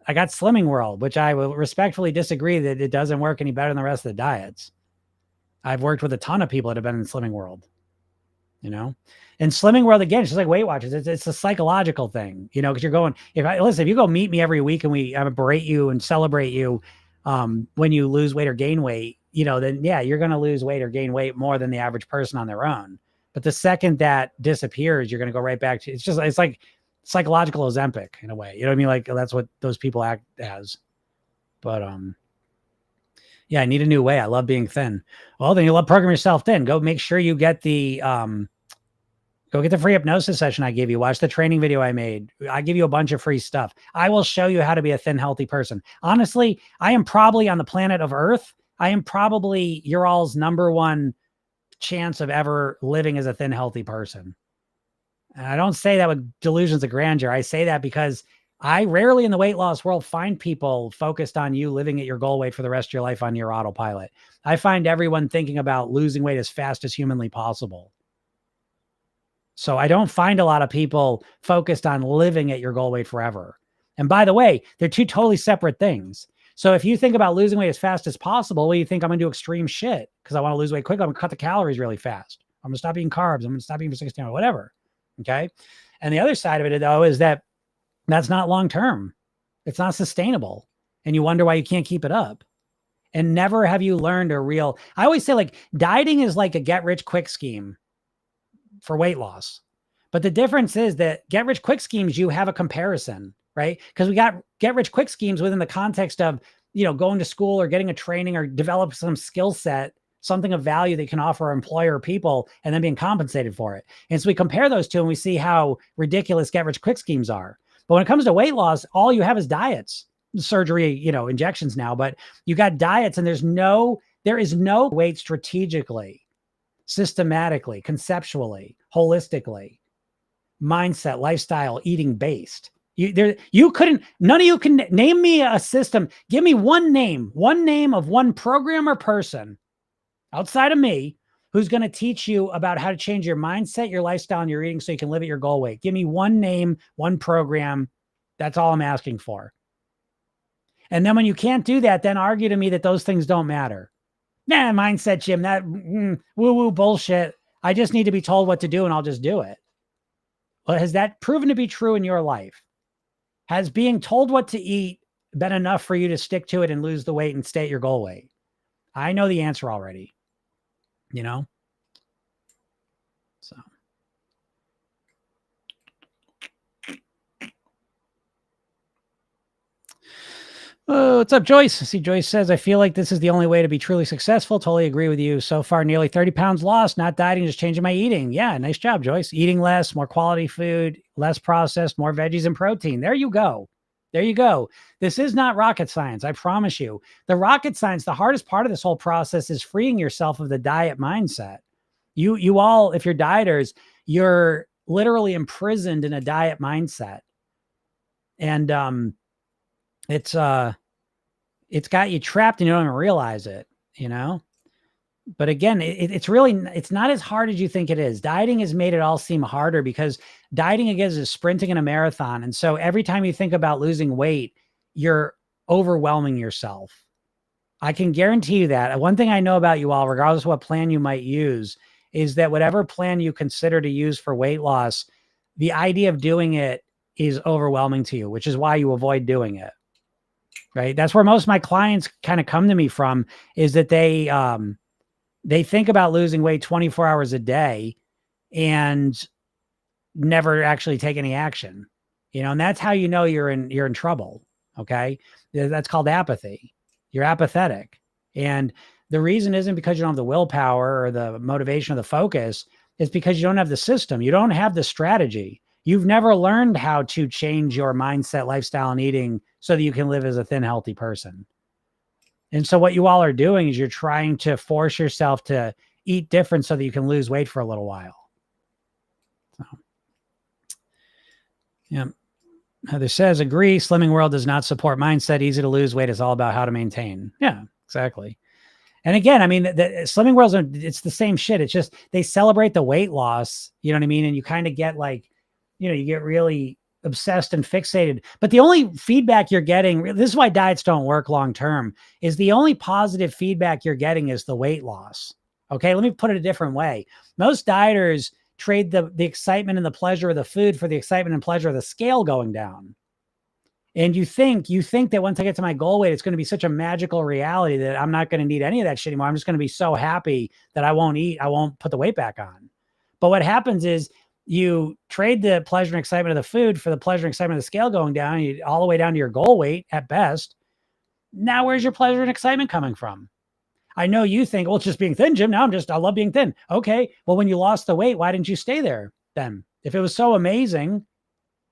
I got Slimming World, which I will respectfully disagree that it doesn't work any better than the rest of the diets. I've worked with a ton of people that have been in Slimming World, you know, and Slimming World, again, it's just like Weight Watchers. It's a psychological thing, you know, because you're going, if you go meet me every week and I berate you and celebrate you when you lose weight or gain weight, you know, then yeah, you're going to lose weight or gain weight more than the average person on their own. But the second that disappears, you're going to go right back to, it's like psychological Ozempic in a way, you know what I mean? Like that's what those people act as. But, yeah, I need a new way. I love being thin. Well, then you love Program Yourself Thin. Go make sure you get the go get the free hypnosis session I gave you. Watch the training video I made. I give you a bunch of free stuff. I will show you how to be a thin, healthy person. Honestly, I am probably on the planet of Earth. I am probably your all's #1 chance of ever living as a thin, healthy person. And I don't say that with delusions of grandeur. I say that because I rarely in the weight loss world find people focused on you living at your goal weight for the rest of your life on your autopilot. I find everyone thinking about losing weight as fast as humanly possible. So I don't find a lot of people focused on living at your goal weight forever. And by the way, they're 2 totally separate things. So if you think about losing weight as fast as possible, well, you think I'm going to do extreme shit because I want to lose weight quickly. I'm going to cut the calories really fast. I'm going to stop eating carbs. I'm going to stop eating for 16 hours, whatever. Okay. And the other side of it, though, is that that's not long-term. It's not sustainable. And you wonder why you can't keep it up. And never have you learned I always say like dieting is like a get-rich-quick scheme for weight loss. But the difference is that get-rich-quick schemes, you have a comparison, right? Because we got get-rich-quick schemes within the context of, you know, going to school or getting a training or develop some skill set, something of value that you can offer our employer or people, and then being compensated for it. And so we compare those two and we see how ridiculous get-rich-quick schemes are. But when it comes to weight loss, all you have is diets, surgery, you know, injections now, but you got diets and there is no weight strategically, systematically, conceptually, holistically, mindset, lifestyle, eating based. None of you can name me a system. Give me one name of one program or person outside of me who's going to teach you about how to change your mindset, your lifestyle, and your eating so you can live at your goal weight. Give me one name, one program. That's all I'm asking for. And then when you can't do that, then argue to me that those things don't matter. Nah, mindset, Jim, that woo-woo bullshit. I just need to be told what to do and I'll just do it. Well, has that proven to be true in your life? Has being told what to eat been enough for you to stick to it and lose the weight and stay at your goal weight? I know the answer already, you know? So. Oh, what's up, Joyce? I see Joyce says, I feel like this is the only way to be truly successful. Totally agree with you. So far, nearly 30 pounds lost, not dieting, just changing my eating. Yeah, nice job, Joyce. Eating less, more quality food, less processed, more veggies and protein. There you go. There you go. This is not rocket science. I promise you. The rocket science, the hardest part of this whole process is freeing yourself of the diet mindset. You all, if you're dieters, you're literally imprisoned in a diet mindset. And it's got you trapped and you don't even realize it, you know? But again, it's not as hard as you think it is. Dieting has made it all seem harder because dieting again is sprinting in a marathon. And so every time you think about losing weight, you're overwhelming yourself. I can guarantee you that. One thing I know about you all, regardless of what plan you might use, is that whatever plan you consider to use for weight loss, the idea of doing it is overwhelming to you, which is why you avoid doing it. Right. That's where most of my clients kind of come to me from, is that they think about losing weight 24 hours a day and never actually take any action, you know, and that's how you know you're in trouble. Okay. That's called apathy. You're apathetic. And the reason isn't because you don't have the willpower or the motivation or the focus. It's because you don't have the system. You don't have the strategy. You've never learned how to change your mindset, lifestyle, and eating so that you can live as a thin, healthy person. And so what you all are doing is you're trying to force yourself to eat different so that you can lose weight for a little while. So, yeah. Heather says, agree. Slimming world does not support mindset. Easy to lose weight. It's all about how to maintain. Yeah, exactly. And again, I mean, the slimming worlds, it's the same shit. It's just, they celebrate the weight loss, you know what I mean? And you kind of get like, you know, you get really obsessed and fixated. But the only feedback you're getting, this is why diets don't work long-term, is the only positive feedback you're getting is the weight loss. Okay. Let me put it a different way. Most dieters trade the excitement and the pleasure of the food for the excitement and pleasure of the scale going down. And you think that once I get to my goal weight, it's going to be such a magical reality that I'm not going to need any of that shit anymore. I'm just going to be so happy that I won't eat. I won't put the weight back on. But what happens is you trade the pleasure and excitement of the food for the pleasure and excitement of the scale going down, all the way down to your goal weight at best. Now, where's your pleasure and excitement coming from? I know you think, well, it's just being thin, Jim. Now I love being thin. Okay. Well, when you lost the weight, why didn't you stay there then? If it was so amazing,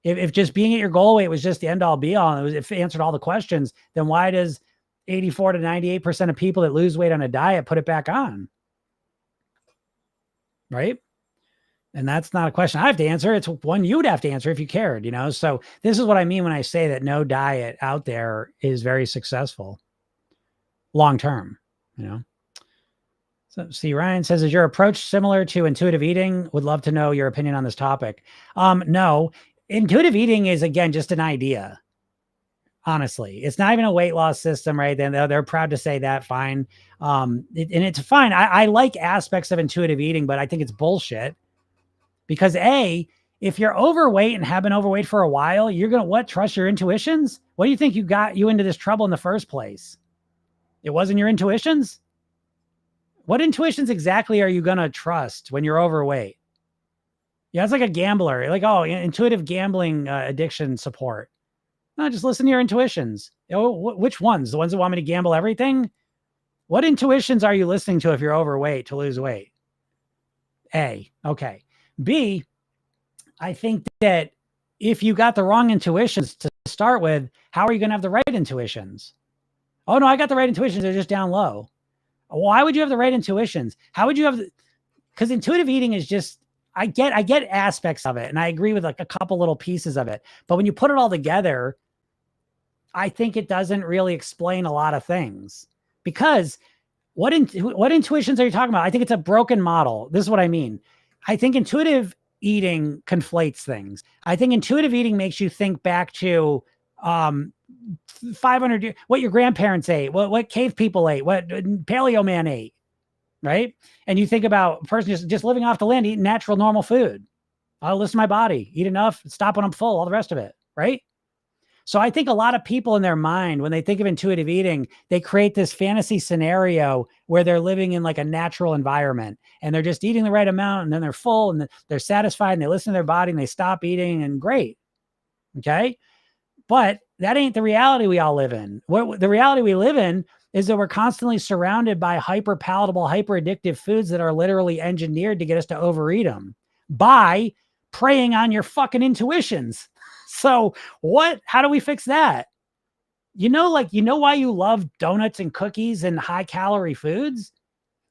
if just being at your goal weight was just the end all be all, and if it answered all the questions, then why does 84 to 98% of people that lose weight on a diet put it back on? Right. And that's not a question I have to answer. It's one you'd have to answer if you cared, you know? So this is what I mean when I say that no diet out there is very successful long-term, you know? So see, Ryan says, is your approach similar to intuitive eating? Would love to know your opinion on this topic. No, intuitive eating is, again, just an idea. Honestly, it's not even a weight loss system, right? Then they're proud to say that. Fine. And it's fine. I like aspects of intuitive eating, but I think it's bullshit. Because if you're overweight and have been overweight for a while, you're going to trust your intuitions? What do you think got you into this trouble in the first place? It wasn't your intuitions? What intuitions exactly are you going to trust when you're overweight? Yeah, it's like a gambler, like, oh, intuitive gambling addiction support. No, just listen to your intuitions. Which ones? The ones that want me to gamble everything? What intuitions are you listening to if you're overweight to lose weight? A, okay. B, I think that if you got the wrong intuitions to start with, how are you going to have the right intuitions? Oh, no, I got the right intuitions. They're just down low. Why would you have the right intuitions? How would you have? Because intuitive eating is just, I get aspects of it. And I agree with like a couple little pieces of it. But when you put it all together, I think it doesn't really explain a lot of things. Because what intuitions are you talking about? I think it's a broken model. This is what I mean. I think intuitive eating conflates things. I think intuitive eating makes you think back to 500 years, what your grandparents ate, what cave people ate, what paleo man ate, right? And you think about a person just living off the land, eating natural, normal food. I'll listen to my body, eat enough, stop when I'm full, all the rest of it, right? So I think a lot of people in their mind, when they think of intuitive eating, they create this fantasy scenario where they're living in like a natural environment and they're just eating the right amount and then they're full and they're satisfied and they listen to their body and they stop eating and great. Okay. But that ain't the reality we all live in. What the reality we live in is that we're constantly surrounded by hyper palatable, hyper addictive foods that are literally engineered to get us to overeat them by preying on your fucking intuitions. So how do we fix that? You know why you love donuts and cookies and high calorie foods?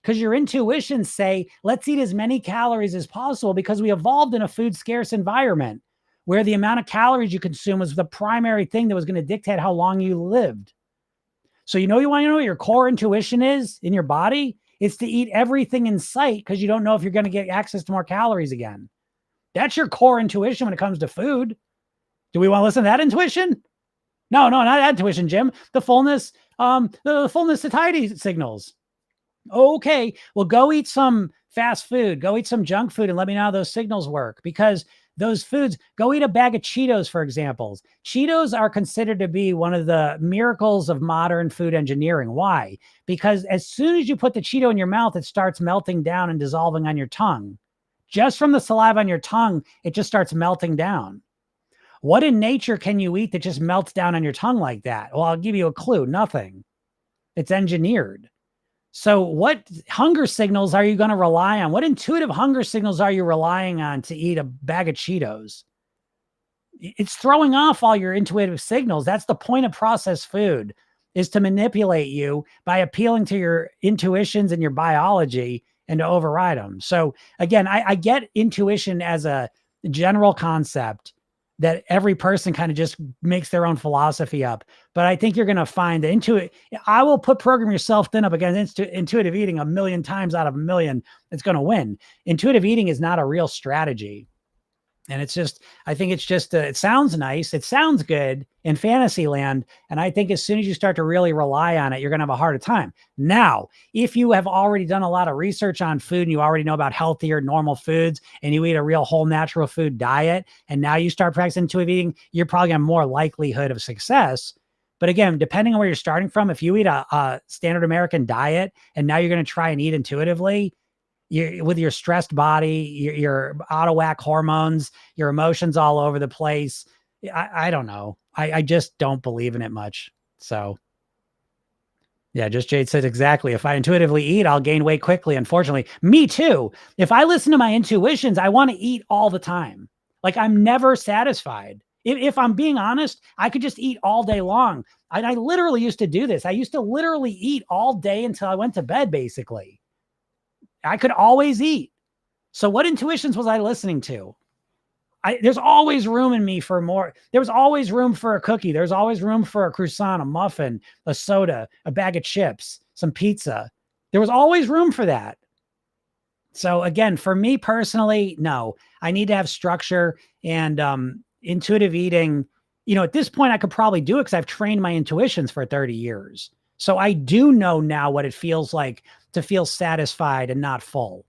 Because your intuitions say, let's eat as many calories as possible because we evolved in a food scarce environment where the amount of calories you consume was the primary thing that was going to dictate how long you lived. So you want to know what your core intuition is in your body? It's to eat everything in sight because you don't know if you're going to get access to more calories again. That's your core intuition when it comes to food. Do we want to listen to that intuition? No, not that intuition, Jim. The fullness satiety signals. Okay, well, go eat some fast food, go eat some junk food and let me know how those signals work, because those foods, go eat a bag of Cheetos, for example. Cheetos are considered to be one of the miracles of modern food engineering. Why? Because as soon as you put the Cheeto in your mouth, it starts melting down and dissolving on your tongue. Just from the saliva on your tongue, it just starts melting down. What in nature can you eat that just melts down on your tongue like that? Well, I'll give you a clue. Nothing. It's engineered. So what hunger signals are you going to rely on? What intuitive hunger signals are you relying on to eat a bag of Cheetos? It's throwing off all your intuitive signals. That's the point of processed food, is to manipulate you by appealing to your intuitions and your biology and to override them. So again, I get intuition as a general concept that every person kind of just makes their own philosophy up. But I think you're going to find that I will put Program Yourself Thin up against intuitive eating 1 million times out of 1 million. It's going to win. Intuitive eating is not a real strategy. And I think it's just, it sounds nice. It sounds good in fantasy land. And I think as soon as you start to really rely on it, you're going to have a harder time. Now, if you have already done a lot of research on food and you already know about healthier, normal foods, and you eat a real whole natural food diet, and now you start practicing intuitive eating, you're probably going to have more likelihood of success. But again, depending on where you're starting from, if you eat a standard American diet and now you're going to try and eat intuitively, with your stressed body, your out of whack hormones, your emotions all over the place. I don't know. I just don't believe in it much. So yeah, just Jade said exactly. If I intuitively eat, I'll gain weight quickly. Unfortunately, me too. If I listen to my intuitions, I want to eat all the time. Like, I'm never satisfied. If I'm being honest, I could just eat all day long. I literally used to do this. I used to literally eat all day until I went to bed, basically. I could always eat. So what intuitions was I listening to? There's always room in me for more. There was always room for a cookie. There's always room for a croissant, a muffin, a soda, a bag of chips, some pizza. There was always room for that. So again, for me personally, no, I need to have structure, and intuitive eating, at this point I could probably do it because I've trained my intuitions for 30 years. So I do know now what it feels like to feel satisfied and not full.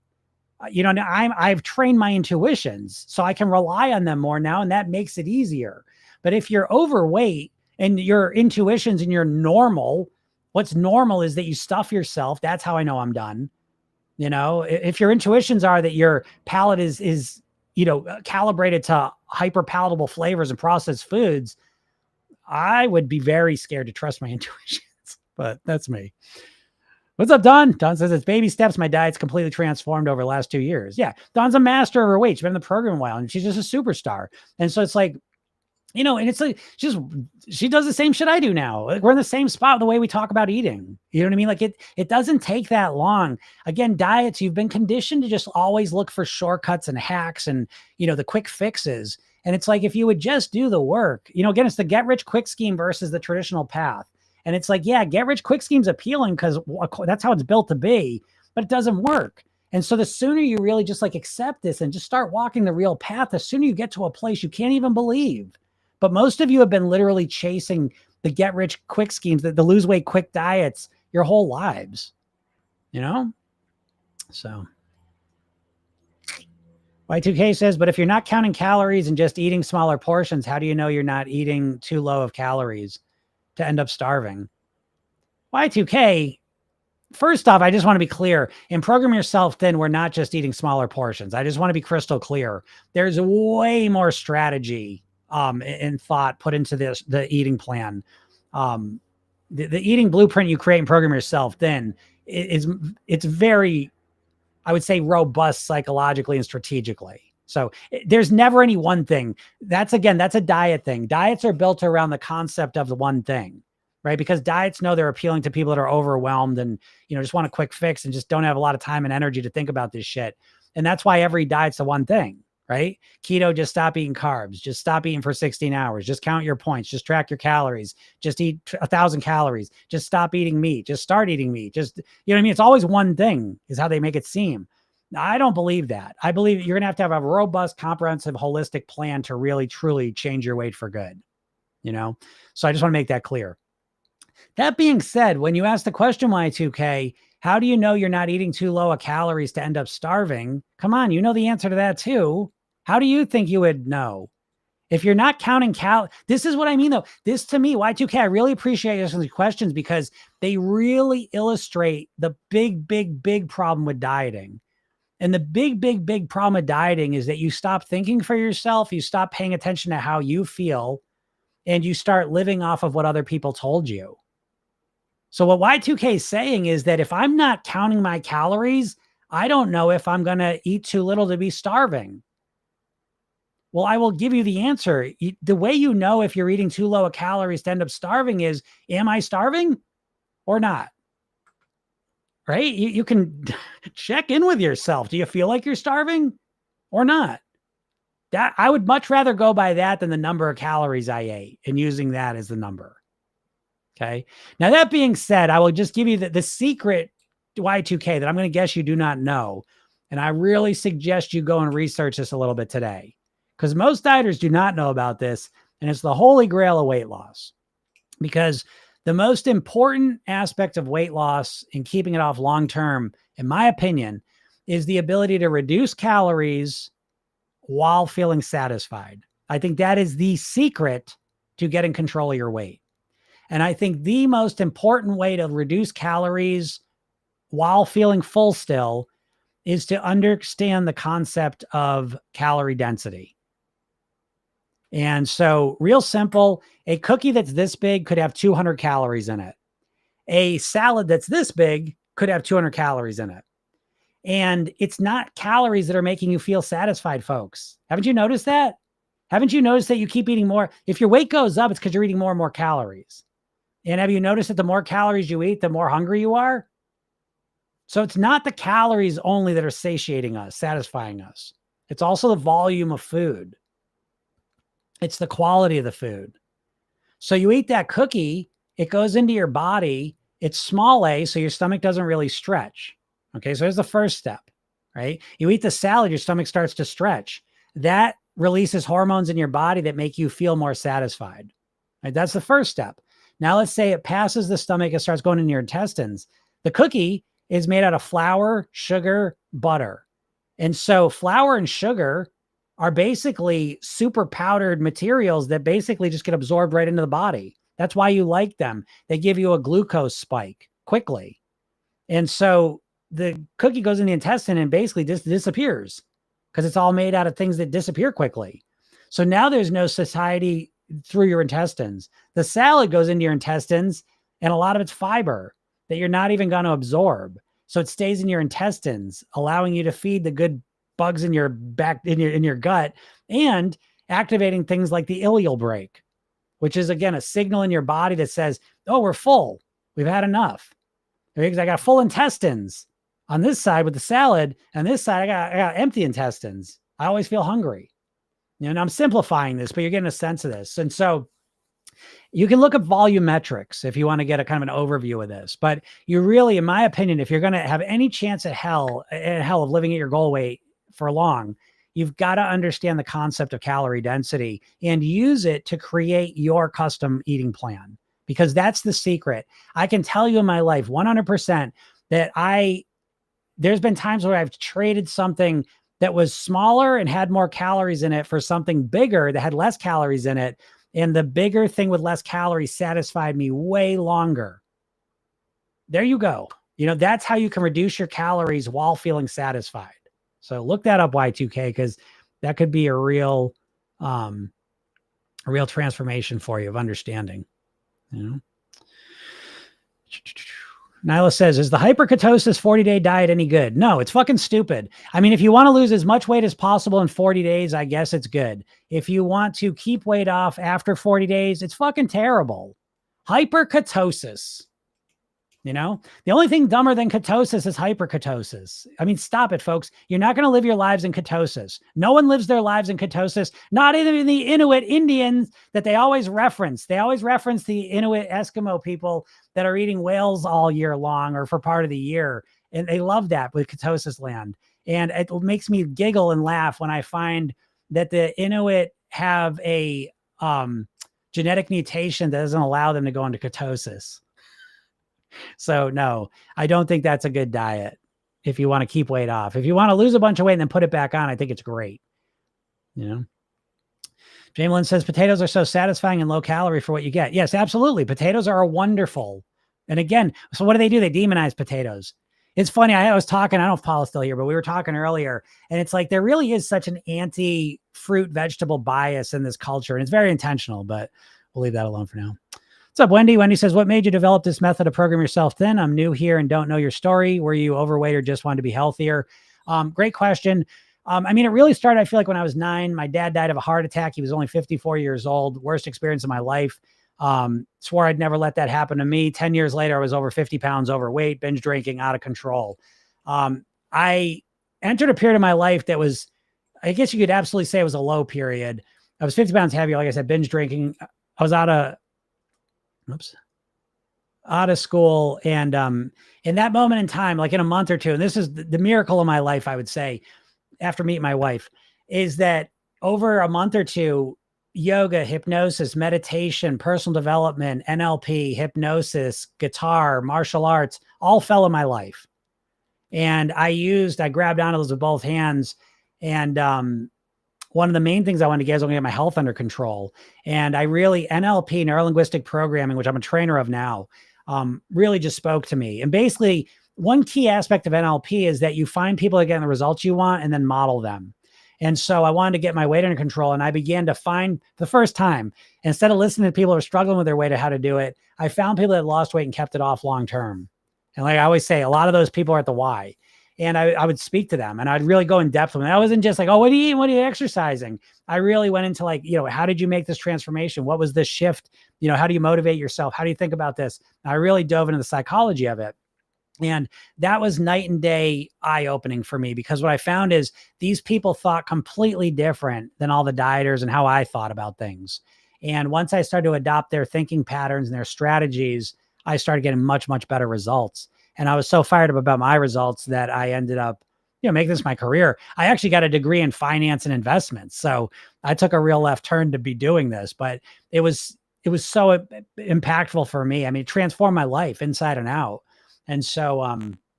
I've trained my intuitions, so I can rely on them more now, and that makes it easier. But if you're overweight and your intuitions and you're normal, what's normal is that you stuff yourself. That's how I know I'm done. If your intuitions are that your palate is calibrated to hyper palatable flavors and processed foods, I would be very scared to trust my intuitions. But that's me. What's up, Don? Don says, it's baby steps. My diet's completely transformed over the last 2 years. Yeah. Don's a master of her weight. She's been in the program a while and she's just a superstar. And so it's like, and it's like, she does the same shit I do now. Like, we're in the same spot the way we talk about eating. You know what I mean? Like it doesn't take that long. Again, diets, you've been conditioned to just always look for shortcuts and hacks and, the quick fixes. And it's like, if you would just do the work, again, it's the get rich quick scheme versus the traditional path. And it's like, yeah, get rich quick scheme's appealing because that's how it's built to be, but it doesn't work. And so the sooner you really just like accept this and just start walking the real path, the sooner you get to a place you can't even believe. But most of you have been literally chasing the get rich quick schemes, the lose weight quick diets your whole lives, you know? So Y2K says, but if you're not counting calories and just eating smaller portions, how do you know you're not eating too low of calories to end up starving? Y2K, first off, I just want to be clear. In Program Yourself Thin, we're not just eating smaller portions. I just want to be crystal clear. There's way more strategy and thought put into the eating plan. The eating blueprint you create and Program Yourself Thin it's very, I would say, robust psychologically and strategically. So there's never any one thing. That's a diet thing. Diets are built around the concept of the one thing, right? Because diets know they're appealing to people that are overwhelmed and, just want a quick fix and just don't have a lot of time and energy to think about this shit. And that's why every diet's the one thing, right? Keto, just stop eating carbs, just stop eating for 16 hours, just count your points, just track your calories, just eat 1,000 calories, just stop eating meat, just start eating meat. Just, you know what I mean? It's always one thing is how they make it seem. I don't believe that. I believe you're going to have a robust, comprehensive, holistic plan to really, truly change your weight for good, So I just want to make that clear. That being said, when you ask the question, Y2K, how do you know you're not eating too low of calories to end up starving? Come on, you know the answer to that too. How do you think you would know? If you're not counting this is what I mean though. This to me, Y2K, I really appreciate asking these questions because they really illustrate the big, big, big problem with dieting. And the big, big, big problem with dieting is that you stop thinking for yourself, you stop paying attention to how you feel, and you start living off of what other people told you. So what Y2K is saying is that if I'm not counting my calories, I don't know if I'm going to eat too little to be starving. Well, I will give you the answer. The way you know if you're eating too low of calories to end up starving is, am I starving or not? Right? You can check in with yourself. Do you feel like you're starving or not? That I would much rather go by that than the number of calories I ate and using that as the number. Okay. Now, that being said, I will just give you the secret Y2K that I'm going to guess you do not know. And I really suggest you go and research this a little bit today because most dieters do not know about this. And it's the holy grail of weight loss, because the most important aspect of weight loss and keeping it off long-term, in my opinion, is the ability to reduce calories while feeling satisfied. I think that is the secret to getting control of your weight. And I think the most important way to reduce calories while feeling full still is to understand the concept of calorie density. And so real simple, a cookie that's this big could have 200 calories in it. A salad that's this big could have 200 calories in it. And it's not calories that are making you feel satisfied, folks. Haven't you noticed that? Haven't you noticed that you keep eating more? If your weight goes up, it's because you're eating more and more calories. And have you noticed that the more calories you eat, the more hungry you are? So it's not the calories only that are satiating us, satisfying us. It's also the volume of food. It's the quality of the food. So you eat that cookie, it goes into your body. It's small a, so your stomach doesn't really stretch. Okay, so here's the first step, right? You eat the salad, your stomach starts to stretch. That releases hormones in your body that make you feel more satisfied. Right? That's the first step. Now let's say it passes the stomach, it starts going into your intestines. The cookie is made out of flour, sugar, butter. And so flour and sugar are basically super powdered materials that basically just get absorbed right into the body. That's why you like them. They give you a glucose spike quickly. And so the cookie goes in the intestine and basically just disappears because it's all made out of things that disappear quickly. So now there's no satiety through your intestines. The salad goes into your intestines and a lot of it's fiber that you're not even going to absorb. So it stays in your intestines, allowing you to feed the good bugs in your back, in your gut, and activating things like the ileal brake, which is again a signal in your body that says, oh, we're full. We've had enough. Because I got full intestines on this side with the salad, and this side I got empty intestines. I always feel hungry. And I'm simplifying this, but you're getting a sense of this. And so you can look up volumetrics if you want to get a kind of an overview of this. But you really, in my opinion, if you're going to have any chance at hell of living at your goal weight for long, you've got to understand the concept of calorie density and use it to create your custom eating plan. because that's the secret. I can tell you in my life 100% that there's been times where I've traded something that was smaller and had more calories in it for something bigger that had less calories in it. And the bigger thing with less calories satisfied me way longer. There you go. That's how you can reduce your calories while feeling satisfied. So look that up, Y2K, because that could be a real transformation for you of understanding. Nyla says, is the hyperketosis 40-day diet any good? No, it's fucking stupid. I mean, if you want to lose as much weight as possible in 40 days, I guess it's good. If you want to keep weight off after 40 days, it's fucking terrible. Hyperketosis. The only thing dumber than ketosis is hyperketosis. I mean, stop it, folks. You're not going to live your lives in ketosis. No one lives their lives in ketosis, not even the Inuit Indians that they always reference. They always reference the Inuit Eskimo people that are eating whales all year long or for part of the year. And they love that with ketosis land. And it makes me giggle and laugh when I find that the Inuit have a genetic mutation that doesn't allow them to go into ketosis. So no, I don't think that's a good diet if you want to keep weight off. If you want to lose a bunch of weight and then put it back on, I think it's great. Jamelyn says, potatoes are so satisfying and low calorie for what you get. Yes, absolutely. Potatoes are wonderful. And again, so what do? They demonize potatoes. It's funny. I was talking, I don't know if Paul is still here, but we were talking earlier, and it's like, there really is such an anti-fruit vegetable bias in this culture. And it's very intentional, but we'll leave that alone for now. What's up, Wendy? Wendy says, what made you develop this method to program yourself thin? I'm new here and don't know your story. Were you overweight or just wanted to be healthier? Great question. I mean, it really started, I feel like, when I was 9. My dad died of a heart attack. He was only 54 years old. Worst experience of my life. Swore I'd never let that happen to me. 10 years later, I was over 50 pounds overweight, binge drinking, out of control. I entered a period of my life that was, I guess you could absolutely say it was a low period. I was 50 pounds heavier. Like I said, binge drinking. I was out of school. And in that moment in time, like in a month or two, and this is the miracle of my life, I would say, after meeting my wife, is that over a month or two, yoga, hypnosis, meditation, personal development, NLP, hypnosis, guitar, martial arts, all fell in my life. And I grabbed onto those with both hands. And one of the main things I wanted to get is to get my health under control. And NLP, neuro-linguistic programming, which I'm a trainer of now, really just spoke to me. And basically, one key aspect of NLP is that you find people that get the results you want and then model them. And so I wanted to get my weight under control. And I began to find, for the first time, instead of listening to people who are struggling with their weight or how to do it, I found people that lost weight and kept it off long-term. And like I always say, a lot of those people are at the why. And I would speak to them and I'd really go in depth with them. I wasn't just like, oh, what are you eating? What are you exercising? I really went into like, how did you make this transformation? What was this shift? How do you motivate yourself? How do you think about this? I really dove into the psychology of it. And that was night and day eye-opening for me, because what I found is these people thought completely different than all the dieters and how I thought about things. And once I started to adopt their thinking patterns and their strategies, I started getting much, much better results. And I was so fired up about my results that I ended up, making this my career. I actually got a degree in finance and investments. So I took a real left turn to be doing this, but it was so impactful for me. I mean, it transformed my life inside and out. And so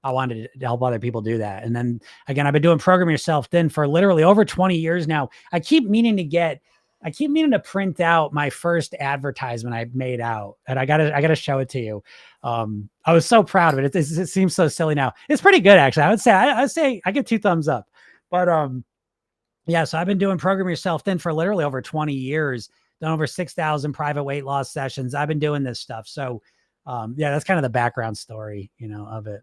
I wanted to help other people do that. And then again, I've been doing Program Yourself Thin for literally over 20 years now. I keep meaning to print out my first advertisement I made out, and I gotta show it to you. I was so proud of it. It seems so silly now. It's pretty good, actually. I would say I give 2 thumbs up. But yeah, so I've been doing Program Yourself Thin for literally over 20 years, done over 6,000 private weight loss sessions. I've been doing this stuff. So yeah, that's kind of the background story, of it.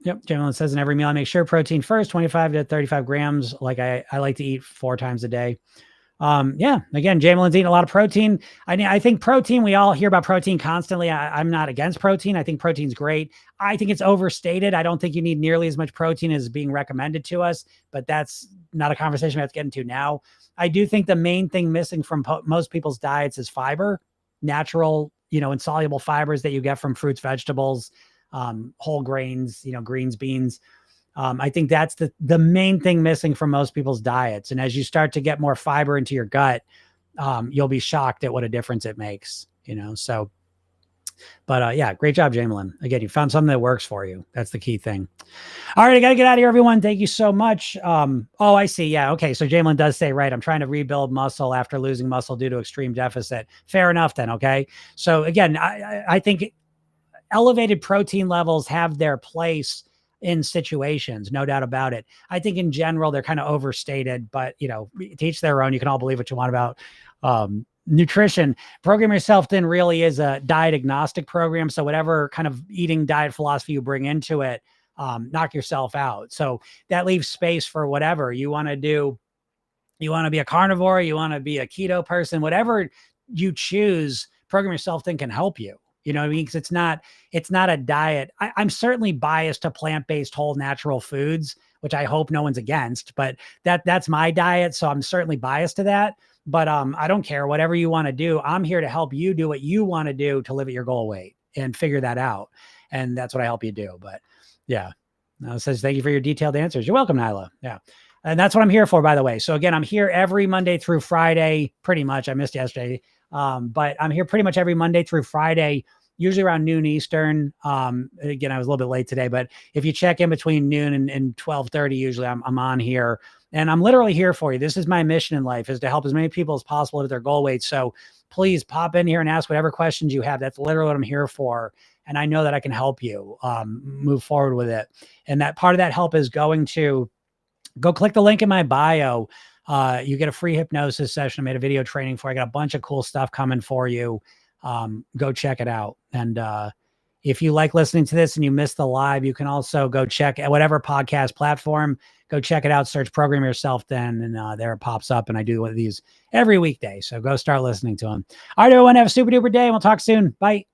Yep. Jamilyn says, in every meal, I make sure protein first, 25 to 35 grams. Like I like to eat 4 times a day. Yeah, again, Jamilyn's eating a lot of protein. I think protein, we all hear about protein constantly. I'm not against protein. I think protein's great. I think it's overstated. I don't think you need nearly as much protein as being recommended to us, but that's not a conversation we have to get into now. I do think the main thing missing from most people's diets is fiber, natural, insoluble fibers that you get from fruits, vegetables, whole grains, greens, beans. I think that's the main thing missing from most people's diets. And as you start to get more fiber into your gut, you'll be shocked at what a difference it makes, so. But yeah, great job, Jamelin. Again, you found something that works for you. That's the key thing. All right, I got to get out of here, everyone. Thank you so much. Oh, I see. Yeah, okay. So Jamelin does say, right, I'm trying to rebuild muscle after losing muscle due to extreme deficit. Fair enough then, okay? So again, I think elevated protein levels have their place in situations, no doubt about it. I think in general, they're kind of overstated, but to each their own. You can all believe what you want about nutrition. Program Yourself Thin really is a diet agnostic program. So whatever kind of eating diet philosophy you bring into it, knock yourself out. So that leaves space for whatever you want to do. You want to be a carnivore, you want to be a keto person, whatever you choose, Program Yourself Thin can help you. You know what I mean? Because it's not a diet. I'm certainly biased to plant-based, whole, natural foods, which I hope no one's against, but that's my diet. So I'm certainly biased to that. But I don't care. Whatever you want to do, I'm here to help you do what you want to do to live at your goal weight and figure that out. And that's what I help you do. But yeah, it says, thank you for your detailed answers. You're welcome, Nyla. Yeah. And that's what I'm here for, by the way. So again, I'm here every Monday through Friday, pretty much. I missed yesterday. But I'm here pretty much every Monday through Friday, usually around noon Eastern. Again, I was a little bit late today, but if you check in between noon and 12:30, usually I'm on here. And I'm literally here for you. This is my mission in life, is to help as many people as possible with their goal weight. So please pop in here and ask whatever questions you have. That's literally what I'm here for. And I know that I can help you move forward with it. And that part of that help is go click the link in my bio. You get a free hypnosis session. I made a video training for. I got a bunch of cool stuff coming for you. Go check it out. And if you like listening to this and you missed the live, you can also go check at whatever podcast platform. Go check it out. Search Program Yourself Thin, and there it pops up. And I do one of these every weekday. So go start listening to them. All right, everyone, have a super duper day, and we'll talk soon. Bye.